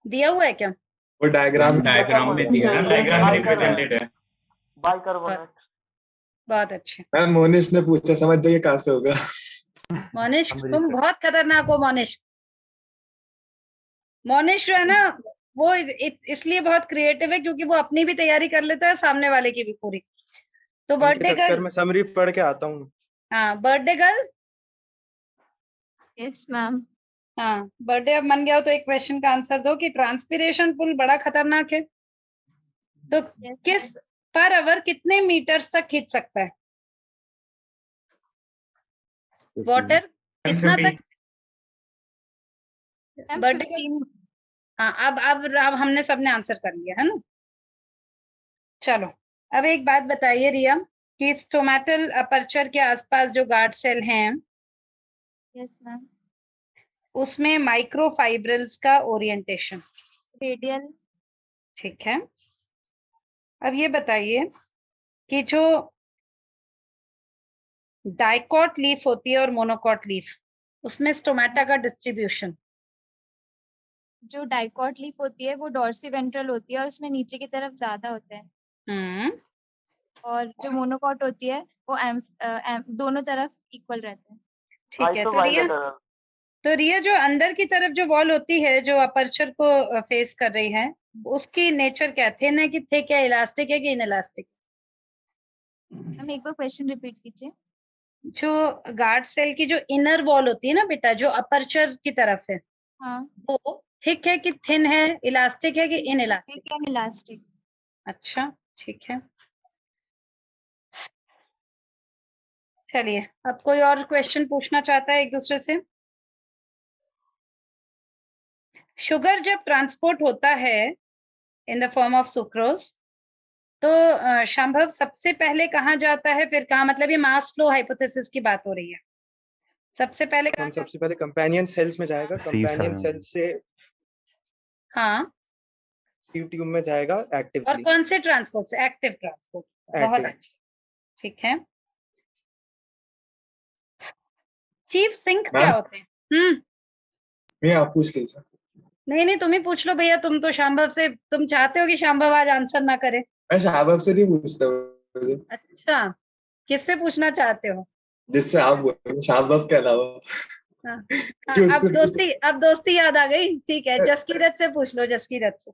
दिया हुआ है क्या? वो डायग्राम डायग्राम में दिया है। डायग्राम में रिप्रेजेंटेड है। बाइकार्बोनेट। बहुत अच्छे मैम मोनिश ने पूछा, समझ जाइए कहाँ से होगा। मोनिश, तुम बहुत खतरनाक हो मोनिश। मोनिश जो है ना, वो इसलिए बहुत क्रिएटिव है क्योंकि वो अपनी भी तैयारी कर लेता है, सामने वाले की भी पूरी। तो बर्थडे चक्कर गर्ल, में समरी पढ़ के आता हूँ। हाँ बर्थडे गर्ल। Yes ma'am. हाँ, बर्थडे अब मन गया हो तो एक क्वेश्चन का आंसर दो कि ट्रांसपिरेशन पुल बड़ा खतरनाक है, तो किस पर आवर कितने मीटर्स तक खींच सकता है वाटर? कितना तक? बर्थडे, हाँ अब हमने सबने आंसर कर लिया है ना। चलो, अब एक बात बताइए रिया कि स्टोमेटल अपर्चर के आसपास जो गार्ड सेल हैं, यस मैम। उसमें माइक्रोफाइब्रिल्स का ओरिएंटेशन रेडियल। ठीक है। अब ये बताइए कि जो डाइकॉट लीफ होती है और मोनोकॉट लीफ, उसमें स्टोमेटा का डिस्ट्रीब्यूशन? जो डाइकॉट लीफ होती है वो डॉर्सीवेंट्रल होती है और उसमें नीचे की तरफ ज्यादा होता है। और जो मोनोकॉट होती है वो दोनों तरफ इक्वल रहते हैं। ठीक है, तो रिया तो रिया जो अंदर की तरफ जो वॉल होती है जो अपर्चर को फेस कर रही है, उसकी नेचर क्या, थिन है कि थिक है, इलास्टिक है कि इनइलास्टिक? हम एक बार क्वेश्चन रिपीट कीजिए। जो गार्ड सेल की जो इनर वॉल होती है ना बेटा, जो अपर्चर की तरफ है, हाँ, वो थिक है कि थिन है, इलास्टिक है कि इनइलास्टिक? Thick and elastic. अच्छा, ठीक है। चलिए, अब कोई और क्वेश्चन पूछना चाहता है एक दूसरे से? शुगर जब ट्रांसपोर्ट होता है in the form of sucrose, तो संभव सबसे पहले कहाँ जाता है, फिर कहाँ? मतलब ये मास फ्लो हाइपोथेसिस की बात हो रही है। सबसे पहले कहाँ? सबसे पहले कंपेनियन सेल्स में जाएगा, कंपेनियन सेल से हाँ, सी ट्यूब में जाएगा और एक्टिवली। कौन से ट्रांसपोर्ट से? Active transport. बहुत अच्छा, ठीक है। चीफ सिंक क्या होते हैं? मैं आप पूछ लीजिए। नहीं, तुम ही पूछ लो भैया, तुम तो शांभव से, तुम चाहते हो कि शांभव आज आंसर ना करे? मैं शाहबाब से नहीं पूछता हूँ। अच्छा, किससे पूछना चाहते हो? जिससे आप बोले, शाहबाब के अलावा। हाँ, कि अब दोस्ती याद आ गई। ठीक है, जसकीरत से पूछ लो, जसकीरत से।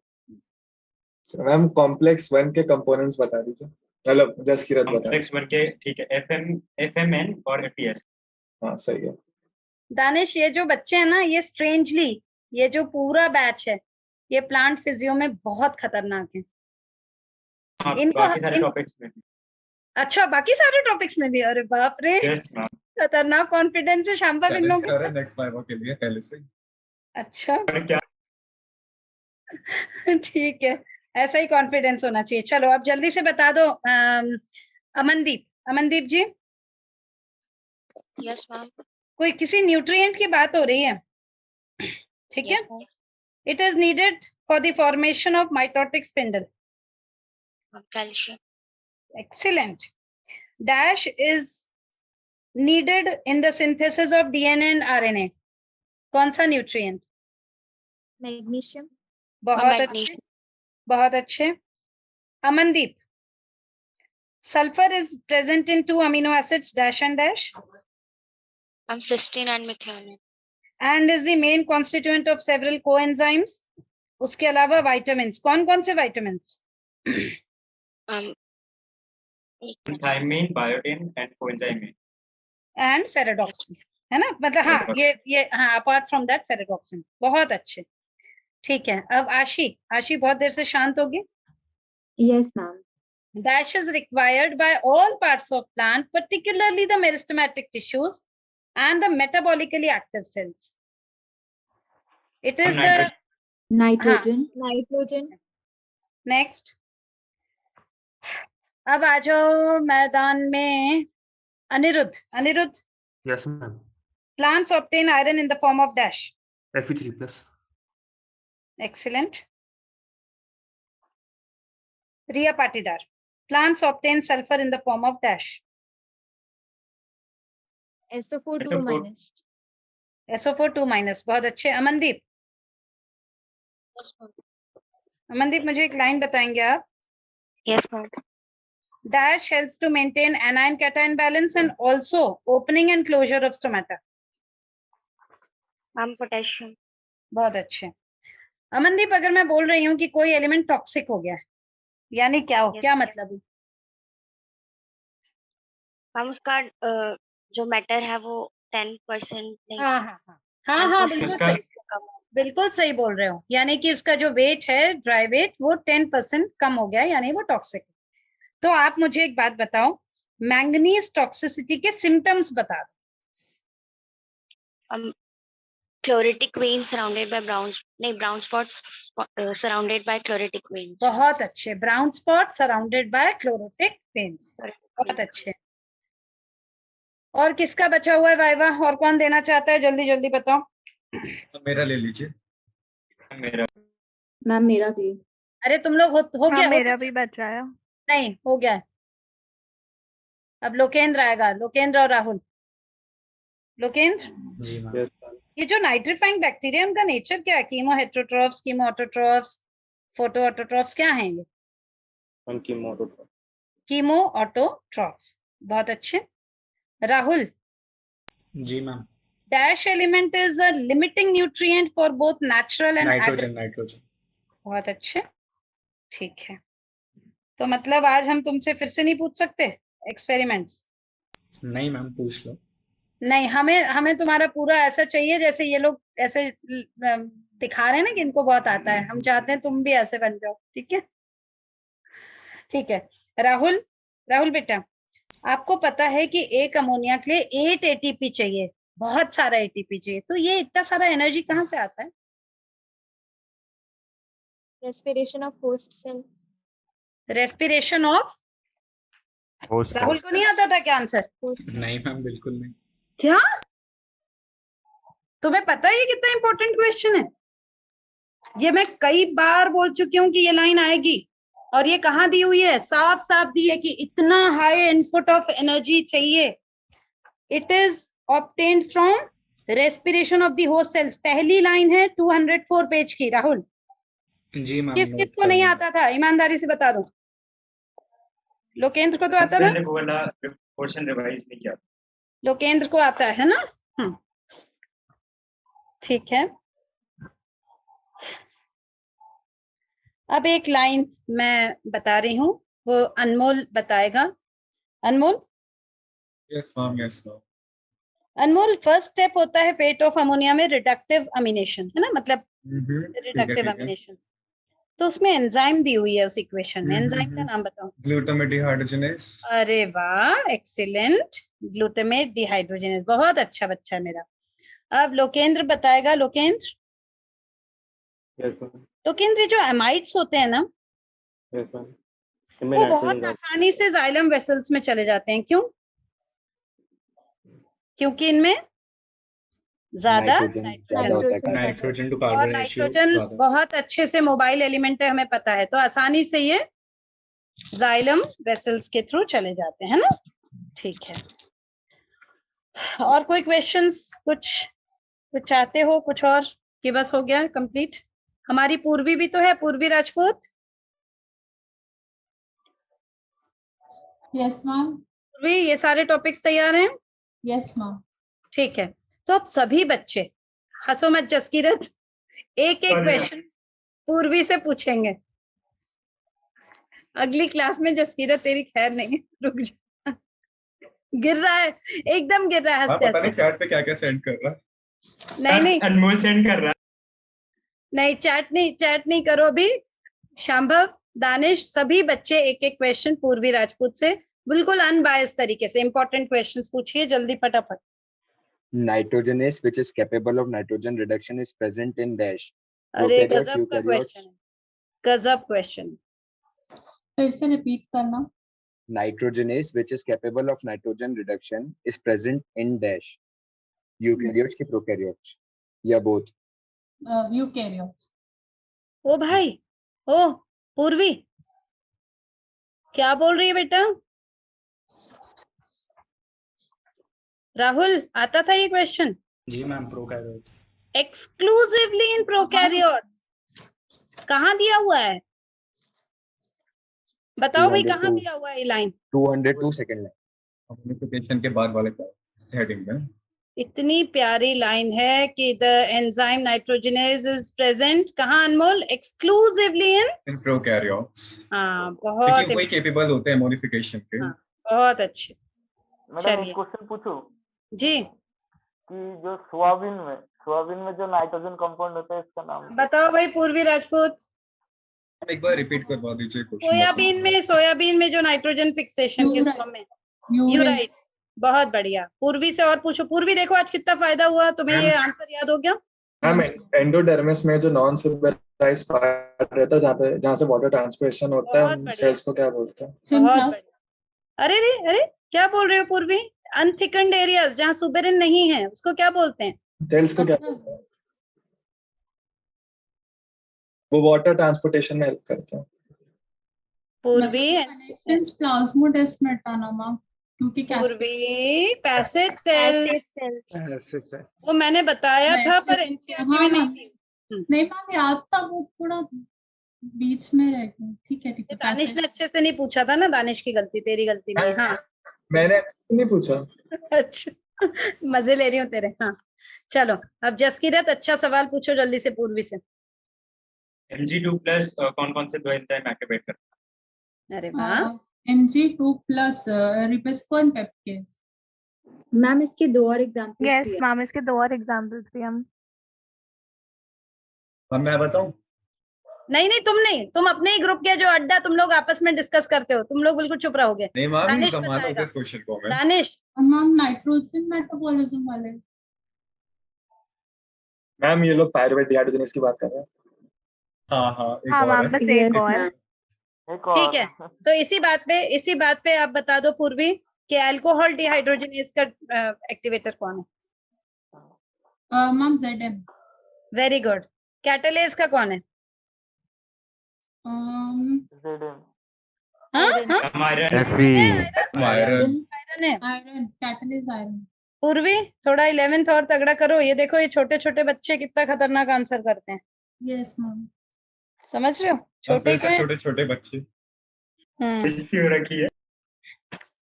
मैम कॉम्प्लेक्स 1 के कंपोनेंट्स बता दीजिए, मतलब जसकीरत बता। कॉम्प्लेक्स 1 के, ठीक है, FMN और TS। हाँ सही है। दानिश, ये जो बच्चे हैं ना, ये स्ट्रेंजली, ये जो पूरा बैच है, ये प्लांट फिजियो में बहुत खतरनाक है। इनको बाकी सारे टॉपिक्स में। अच्छा, बाकी सारे टॉपिक्स में भी? अरे बाप रे, खतरनाक कॉन्फिडेंस है शांभव इन लोगों का। नेक्स्ट वाइवा के लिए पहले से। अच्छा, ठीक है, ऐसा ही कॉन्फिडेंस होना चाहिए। चलो, अब जल्दी से बता दो। अमनदीप जी। Yes ma'am. कोई किसी न्यूट्रिएंट की बात हो रही है, ठीक है? It is needed for the formation of mitotic spindle. Calcium. Excellent. Dash is needed in the synthesis of DNA and RNA। कौन सा न्यूट्रिएंट? मैग्नीशियम। बहुत अच्छे, बहुत अच्छे। Amandeep, sulfur is present in 2 amino acids dash and dash, cysteine and methionine, and is the main constituent of several coenzymes. उसके अलावा vitamins, कौन कौन से vitamins? thiamine, biotin and coenzyme and ferredoxin, है ना? मतलब हाँ, ये हाँ, apart from that ferredoxin। बहुत अच्छे, ठीक है। अब आशी बहुत देर से शांत होगी। Yes ma'am. Dash is required by all parts of plant, particularly the meristematic tissues and the metabolically active cells. It is the nitrogen. Nitrogen. Next. अब आ जाओ मैदान में। Anirudh. Yes, ma'am. Plants obtain iron in the form of dash. Fe3+. Excellent. Riya Patidar. Plants obtain sulfur in the form of dash. SO4 2-. SO4 2-. बहुत अच्छे। अमनदीप। अमनदीप, मुझे एक line बताएंगे आप? Yes, ma'am. Dash helps to maintain anion-cation balance and also opening and closure of stomata. Potassium. बहुत अच्छे। अमनदीप, अगर मैं बोल रही हूँ कि कोई एलिमेंट टॉक्सिक हो गया है, यानी क्या क्या मतलब है? मैम उसका जो मैटर है वो 10% नहीं। हाँ, बिल्कुल सही बोल रहे हो। यानी कि उसका जो वेट है, ड्राई वेट, वो 10% कम हो गया, यानी वो टॉक्सिक। तो आप मुझे एक बात बताओ, मैंगनीज टॉक्सिसिटी के सिम्टम्स बता दो। Chloritic veins surrounded by brown spots surrounded by chloritic veins. बहुत अच्छे, brown spot surrounded by chlorotic veins. बहुत अच्छे। और किसका बचा हुआ है वाइवा? और कौन देना चाहता है? जल्दी जल्दी बताओ। मेरा ले लीजिए। मैम मेरा भी। अरे तुम लोग हो गया? मेरा भी बचा है। नहीं, हो गया। अब लोकेंद्र आएगा, लोकेंद्र और राहुल। लोकेंद्र जी मैम। ये जो नाइट्रीफाइंग बैक्टीरिया, उनका नेचर क्या है? Chemo heterotrophs, chemo autotrophs, photo autotrophs, क्या हैं ये? Chemo autotrophs. बहुत अच्छे। राहुल। जी ma'am. dash element is a limiting nutrient for both natural and nitrogen बहुत अच्छे, ठीक है। तो मतलब आज हम तुमसे फिर से नहीं पूछ सकते एक्सपेरिमेंट्स? नहीं मैम, पूछ लो। नहीं, हमें तुम्हारा पूरा ऐसा चाहिए जैसे ये लोग ऐसे दिखा रहे हैं ना कि इनको बहुत आता है, हम चाहते हैं तुम भी ऐसे बन जाओ, ठीक है? ठीक है। राहुल बेटा, आपको पता है कि एक अमोनिया के लिए 8 एटीपी चाहिए, बहुत सारा एटीपी चाहिए, तो ये इतना सारा एनर्जी कहाँ से आता है? respiration of host cells. Respiration of Rahul को नहीं आता था क्या आंसर? नहीं मैम, बिल्कुल नहीं। क्या तुम्हें पता है ये कितना इंपॉर्टेंट क्वेश्चन है? ये मैं कई बार बोल चुकी हूँ कि ये लाइन आएगी, और ये कहाँ दी हुई है? साफ साफ दी है कि इतना हाई इनपुट ऑफ एनर्जी चाहिए। It is obtained from respiration of the host cells. पहली लाइन है 204 पेज की। राहुल जी मैम, किस किस को नहीं आता था? ईमानदारी से बता दो। लोकेंद्र को तो आता था? क्वेश्चन रिवाइज नहीं किया। लोकेंद्र को आता है ना? ठीक है। अब एक लाइन मैं बता रही हूँ, वो अनमोल बताएगा। Anmol? Yes ma'am, yes ma'am. Anmol, first step होता है फेट ऑफ अमोनिया में रिडक्टिव अमीनेशन, है ना? मतलब रिडक्टिव अमीनेशन। तो उसमें एंजाइम दी हुई है उस इक्वेशन में। एंजाइम का नाम बताओ। Glutamate dehydrogenase. अरे वाह, एक्सीलेंट, ग्लूटामेट डिहाइड्रोजिनेज, बहुत अच्छा बच्चा मेरा। अब लोकेंद्र बताएगा। लोकेंद्र? Yes ma'am. लोकेंद्र, जो एमाइड्स होते हैं ना, यस मैम, वो बहुत आसानी से जाइलम वेसल्स में चले जाते हैं। क्यों? क्योंकि इनमें ज्यादा नाइट्रोजन टू कार्बन और नाइट्रोजन बहुत अच्छे से मोबाइल एलिमेंट है, हमें पता है, तो आसानी से ये जाइलम वेसल्स के थ्रू चले जाते हैं ना? ठीक है। और कोई क्वेश्चंस? कुछ चाहते हो? कुछ और कि बस हो गया कंप्लीट? हमारी पूर्वी भी तो है, पूर्वी राजपूत। Yes ma'am. पूर्वी, ये सारे टॉपिक्स तैयार हैं? Yes ma'am. ठीक है। तो अब सभी बच्चे, हंसो मत जसकीरत, एक एक क्वेश्चन पूर्वी से पूछेंगे। अगली क्लास में जसकीरत तेरी खैर नहीं है, रुक जा। गिर रहा है, एकदम गिर रहा है हंसते पता नहीं चैट पे क्या क्या सेंड कर रहा है। नहीं अनमोल सेंड कर रहा है। नहीं, चैट नहीं करो अभी। शांभव, दानिश, सभी बच्चे एक एक क्वेश्चन पूर्वी राजपूत से बिल्कुल अनबायस्ड तरीके से इंपॉर्टेंट क्वेश्चंस पूछिए, जल्दी फटाफट। Nitrogenase which is capable of nitrogen reduction is present in dash. अरे Prokaryotes, गजब का eukaryotes. क्वेश्चन, गजब क्वेश्चन। फिर से रिपीट करना। Nitrogenase which is capable of nitrogen reduction is present in dash. Eukaryotes की prokaryotes या both? यूकेरियोट्स। ओ भाई, ओ पूर्वी, क्या बोल रही है बेटा? राहुल, आता था ये क्वेश्चन? जी ma'am, prokaryotes. Exclusively in prokaryotes. कहाँ दिया हुआ है? बताओ भाई, कहाँ दिया हुआ है ये लाइन? 202 second line. कम्युनिकेशन के बाद वाले हेडिंग में इतनी प्यारी लाइन है कि the enzyme nitrogenase is present कहाँ अनमोल? Exclusively in prokaryotes. हाँ, बहुत वही केपेबल होते हैं मॉडिफिकेशन के। हाँ, बहुत अच्छे। मैडम एक क्वेश्चन पूछूं? जी। कि जो सोयाबीन में जो नाइट्रोजन कंपाउंड होता है, इसका नाम बताओ भाई पूर्वी राजपूत। एक बार रिपीट करवा दीजिए क्वेश्चन। सोयाबीन में जो नाइट्रोजन फिक्सेशन किस फॉर्म में? यूराइट। बहुत बढ़िया। पूर्वी से और पूछो। पूर्वी, देखो आज कितना फायदा हुआ तुम्हें, ये आंसर याद हो गया? मैम, एंडोडर्मिस में जो नॉन सुपरवाइज्ड पार्ट रहता है जहाँ से वाटर ट्रांसपिरेशन होता है, सेल्स को क्या बोलते हैं? अरे क्या बोल रहे हो पूर्वी? अनथिकन्ड एरियाज जहाँ सुबेरिन नहीं है, उसको क्या बोलते हैं? सेल्स को क्या बोलते हैं? वो वाटर ट्रांसपोर्टेशन में हेल्प करते हैं। पूर्वी प्लाज्मोडेस्माटा, क्योंकि पूर्वी पैसेज सेल्स वो मैंने बताया था, पर एनसीईआरटी में नहीं थी। नहीं मैम, याद था, वो थोड़ा बीच में रह गया। ठीक है। दानिश ने अच्छे से नहीं पूछा था ना, दानिश की गलती, तेरी गलती नहीं। हाँ, मैंने नहीं पूछा। अच्छा मजे ले रही हूँ तेरे। हाँ चलो, अब जसकीरत अच्छा सवाल पूछो जल्दी से पूर्वी से। Mg2 प्लस कौन कौन से दो एंजाइम एक्टिवेट करते अरे वाह। Mg2 plus रिबोस्कोन पेप्टेज। मैम इसके दो और एग्जांपल्स यस दिए। मैम, इसके दो और एग्जांपल्स दिए हम। अब मैं बताऊं? नहीं नहीं, तुम नहीं, तुम अपने ही ग्रुप के जो अड्डा तुम लोग आपस में डिस्कस करते हो, तुम लोग बिल्कुल चुप रहोगे। नहीं मैम, नहीं दानिश संभाला बताएगा। होता इस क्वेश्चन को मैं। दानिश। मैम नाइट्रोजन मेटाबॉलिज्म वाले। मैम ये लोग पायरुवेट डिहाइड्रोजनेज की बात कर रहे हैं। हाँ एक हाँ और मैम, है। बस एक Yes, और। ma'am. एक और ठीक है, तो इसी बात पे आप बता दो पूर्वी कि अल्कोहल डिहाइड्रोजनेज का एक्टिवेटर कौन है। Ma'am Zn। Very good. Catalase का कौन है। Zn। हाँ हाँ, हैं? आयरन है। Iron catalyst iron. पूर्वी थोड़ा 11th और तगड़ा करो। ये देखो, ये छोटे छोटे बच्चे कितना खतरनाक आंसर करते हैं। Yes ma'am. समझ रहे हो, छोटे ही तो हैं। छोटे छोटे बच्चे। बेइज्जती हो रखी है।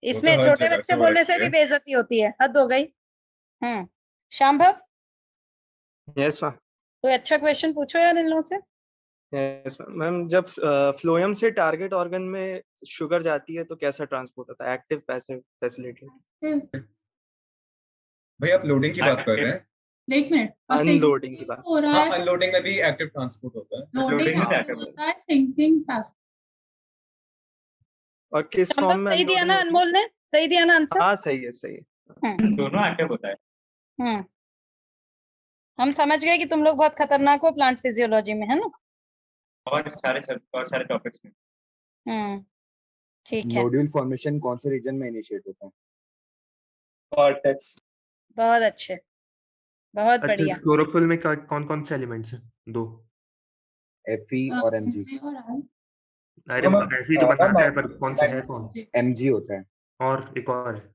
इसमें हर छोटे जगह बच्चे हो बोलने रखी से भी है। बेइज्जती होती है, हद हो गई। शांभव, यस मैम। कोई अच्छा क्वेश्चन पूछो यार इन लोगों से। यस मैम, जब फ्लोएम से टारगेट ऑर्गन में शुगर जाती है तो कैसा ट्रांसपोर्ट होता है? Active, passive, facilitated? भाई आप लोडिंग की बात कर रहे हैं? एक मिनट, अनलोडिंग की बात। हो रहा हाँ है। अनलोडिंग में भी एक्टिव ट्रांसपोर्ट होता है। लोडिंग में क्या होता है, सिंकिंग पैसिव। और किस शांभव फॉर्म में सही दिया अनलोडिंग ना, होती है? अनमोल ने सही दिया ना आंसर। हाँ सही है, सही है। दोनों एक्टिव होता है। हम समझ गए कि तुम लोग बहुत खतरनाक हो प्लांट फिजियोलॉजी में, है ना। और सारे टॉपिक्स में। ठीक है, नोड्यूल फॉर्मेशन कौन से रीजन में इनिशिएट होता है? कॉर्टेक्स। बहुत अच्छे, बहुत अच्छा, बढ़िया। क्लोरोफिल में कौन कौन से एलिमेंट्स हैं? दो। Fe और Mg। अरे ऐसे ही तो बताता है, पर कौन सा है कौन? Mg होता है। और एक और है।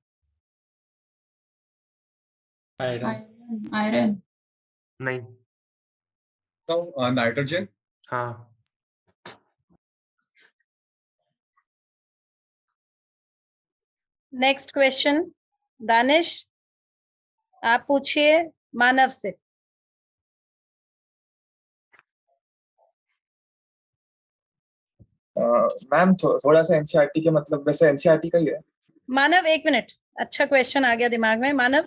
आयरन। नहीं। तो नाइट्रोजन। हाँ। नेक्स्ट क्वेश्चन दानिश, आप पूछिए मानव से। मैम थोड़ा सा एनसीईआरटी के मतलब वैसे एनसीईआरटी का ही है। मानव एक मिनट, अच्छा क्वेश्चन आ गया दिमाग में। मानव,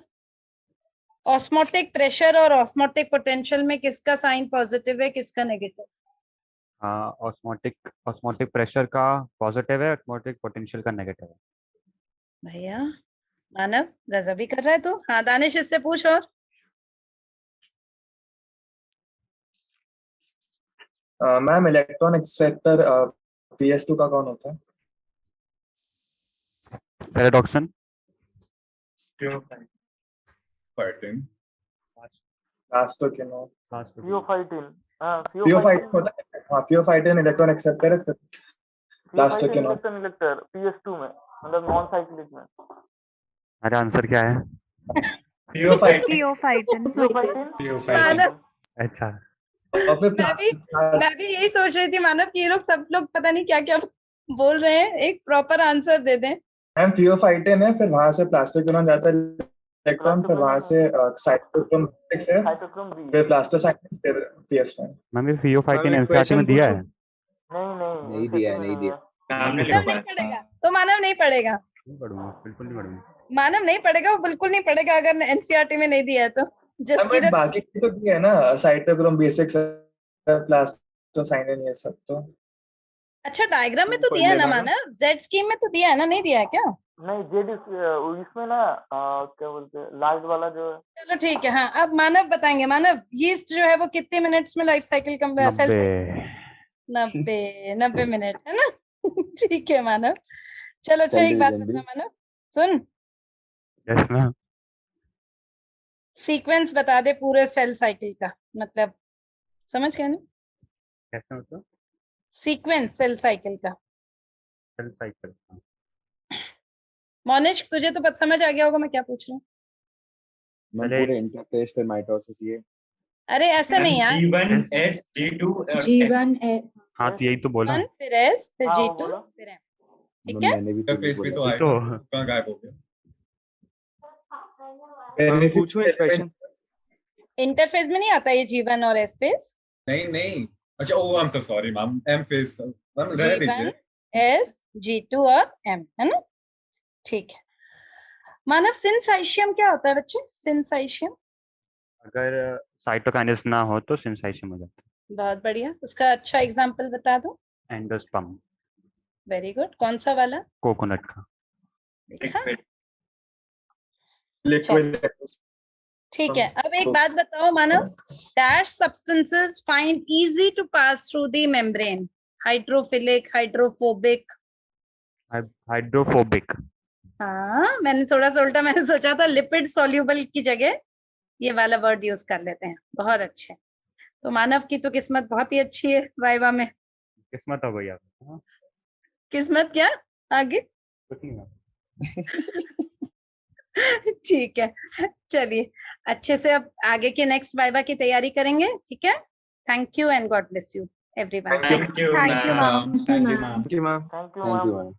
ऑस्मोटिक प्रेशर और ऑस्मोटिक पोटेंशियल में किसका साइन पॉजिटिव है, किसका नेगेटिव? ऑस्मोटिक प्रेशर का पॉजिटिव है, ऑस्मोटिक पोटेंशियल का नेगेटिव है। भैया मानव गजब ही कर रहा है तू। हाँ दानिश, इससे पूछ। और मैम इलेक्ट्रॉन एक्सपेक्टर PS2 का कौन होता है? पैराडॉक्सन। फाइटिंग। प्लास्टोक्विनो। थियोफाइटिन। थियोफाइटिन होता है। हाँ थियोफाइटिन इलेक्ट्रॉन एक्सेप्टर है। फिर प्लास्टोक्विनो इलेक्ट्रॉन PS2 में, मतलब नॉन साइक्लिक में। अरे आंसर क्या है? थियोफाइटिन। अच्छा, और फिर मैं भी यही सोच रही थी मानव कि ये लोग सब लोग पता नहीं क्या क्या बोल रहे हैं, एक प्रॉपर आंसर दे दें। मैम थियोफाइटिन है, फिर वहां से प्लास्टोक्विनोन जाता है इलेक्ट्रॉन, फिर वहां से साइटोक्रोम है, फिर प्लास्टोसाइक्लिन, फिर PS1। मैंने थियोफाइटिन एनसीईआरटी में दिया है। नहीं दिया है, नहीं दिया। मानव नहीं पढ़ेगा तो मानव नहीं पढ़ेगा। नहीं पढ़ूंगा, बिल्कुल नहीं पढ़ूंगा। मानव नहीं पढ़ेगा, वो बिल्कुल नहीं पढ़ेगा अगर एनसीईआरटी में नहीं दिया है तो। जसकीरत बाकी तो दिया है ना, साइटोक्रोम B6 प्लास्टोसाइनिन ये सब तो। अच्छा डायग्राम में तो दिया है ना मानव, जेड स्कीम में तो दिया है ना, नहीं दिया है क्या? नहीं जेड इसमें ना क्या बोलते हैं लास्ट वाला जो है। चलो ठीक है। हाँ अब मानव बताएंगे। मानव यीस्ट जो है वो कितने मिनट्स में लाइफ साइकिल कम 90 मिनट है ना। ठीक है मानव। चलो अच्छा एक बात बता मानव, सुन। Yes ma'am. सीक्वेंस बता दे पूरे सेल साइकिल का, मतलब समझ गए ना? कैसे मतलब? सीक्वेंस सेल साइकिल का। Cell cycle. मोनिश तुझे तो समझ आ गया होगा मैं क्या पूछ रहा हूँ। मैं पूरे इंटरफेस फिर माइटोसिस ये। अरे ऐसा नहीं यार। G1 S G2 G1 हाँ तो यही तो बोला। फिर S फिर G2 फिर M, ठीक है? मैंने भी इंटरफेस भी तो आएगा, कहाँ गायब हो गया? पूछूं एक क्वेश्चन? इंटरफेस में नहीं आता ये G1 और S फेज? नहीं अच्छा oh I am so sorry ma'am M phase ma'am रहने दीजिए। S G2 और M है ना, ठीक है। मानव सिंसाइशियम क्या होता है बच्चे? सिंसाइशियम अगर साइटोकाइनेस ना हो तो सिंसाइशियम हो जाता है। बहुत बढ़िया, उसका अच्छा एग्जांपल बता दो। एंडोस्पर्म। Very good. कौन सा वाला? कोकोनट का। देखा? लिक्विड। ठीक है, अब एक बात बताओ Manav, dash substances find easy to pass through the membrane, hydrophilic, hydrophobic? Hydrophobic. हाँ, मैंने थोड़ा सा उल्टा, मैंने सोचा था लिपिड सॉल्युबल की जगह ये वाला वर्ड यूज कर लेते हैं। बहुत अच्छे। तो मानव की तो किस्मत बहुत ही अच्छी है वाइवा में। किस्मत हो गई आप। किस्मत क्या आगे? कुछ नहीं। ठीक है, चलिए अच्छे से अब आगे के नेक्स्ट वाइवा की तैयारी करेंगे, ठीक है? Thank you and God bless you everyone. Thank you, Thank you, ma'am. ma'am. Thank you, ma'am. Thank you ma'am. Thank you thank you ma'am. Ma'am.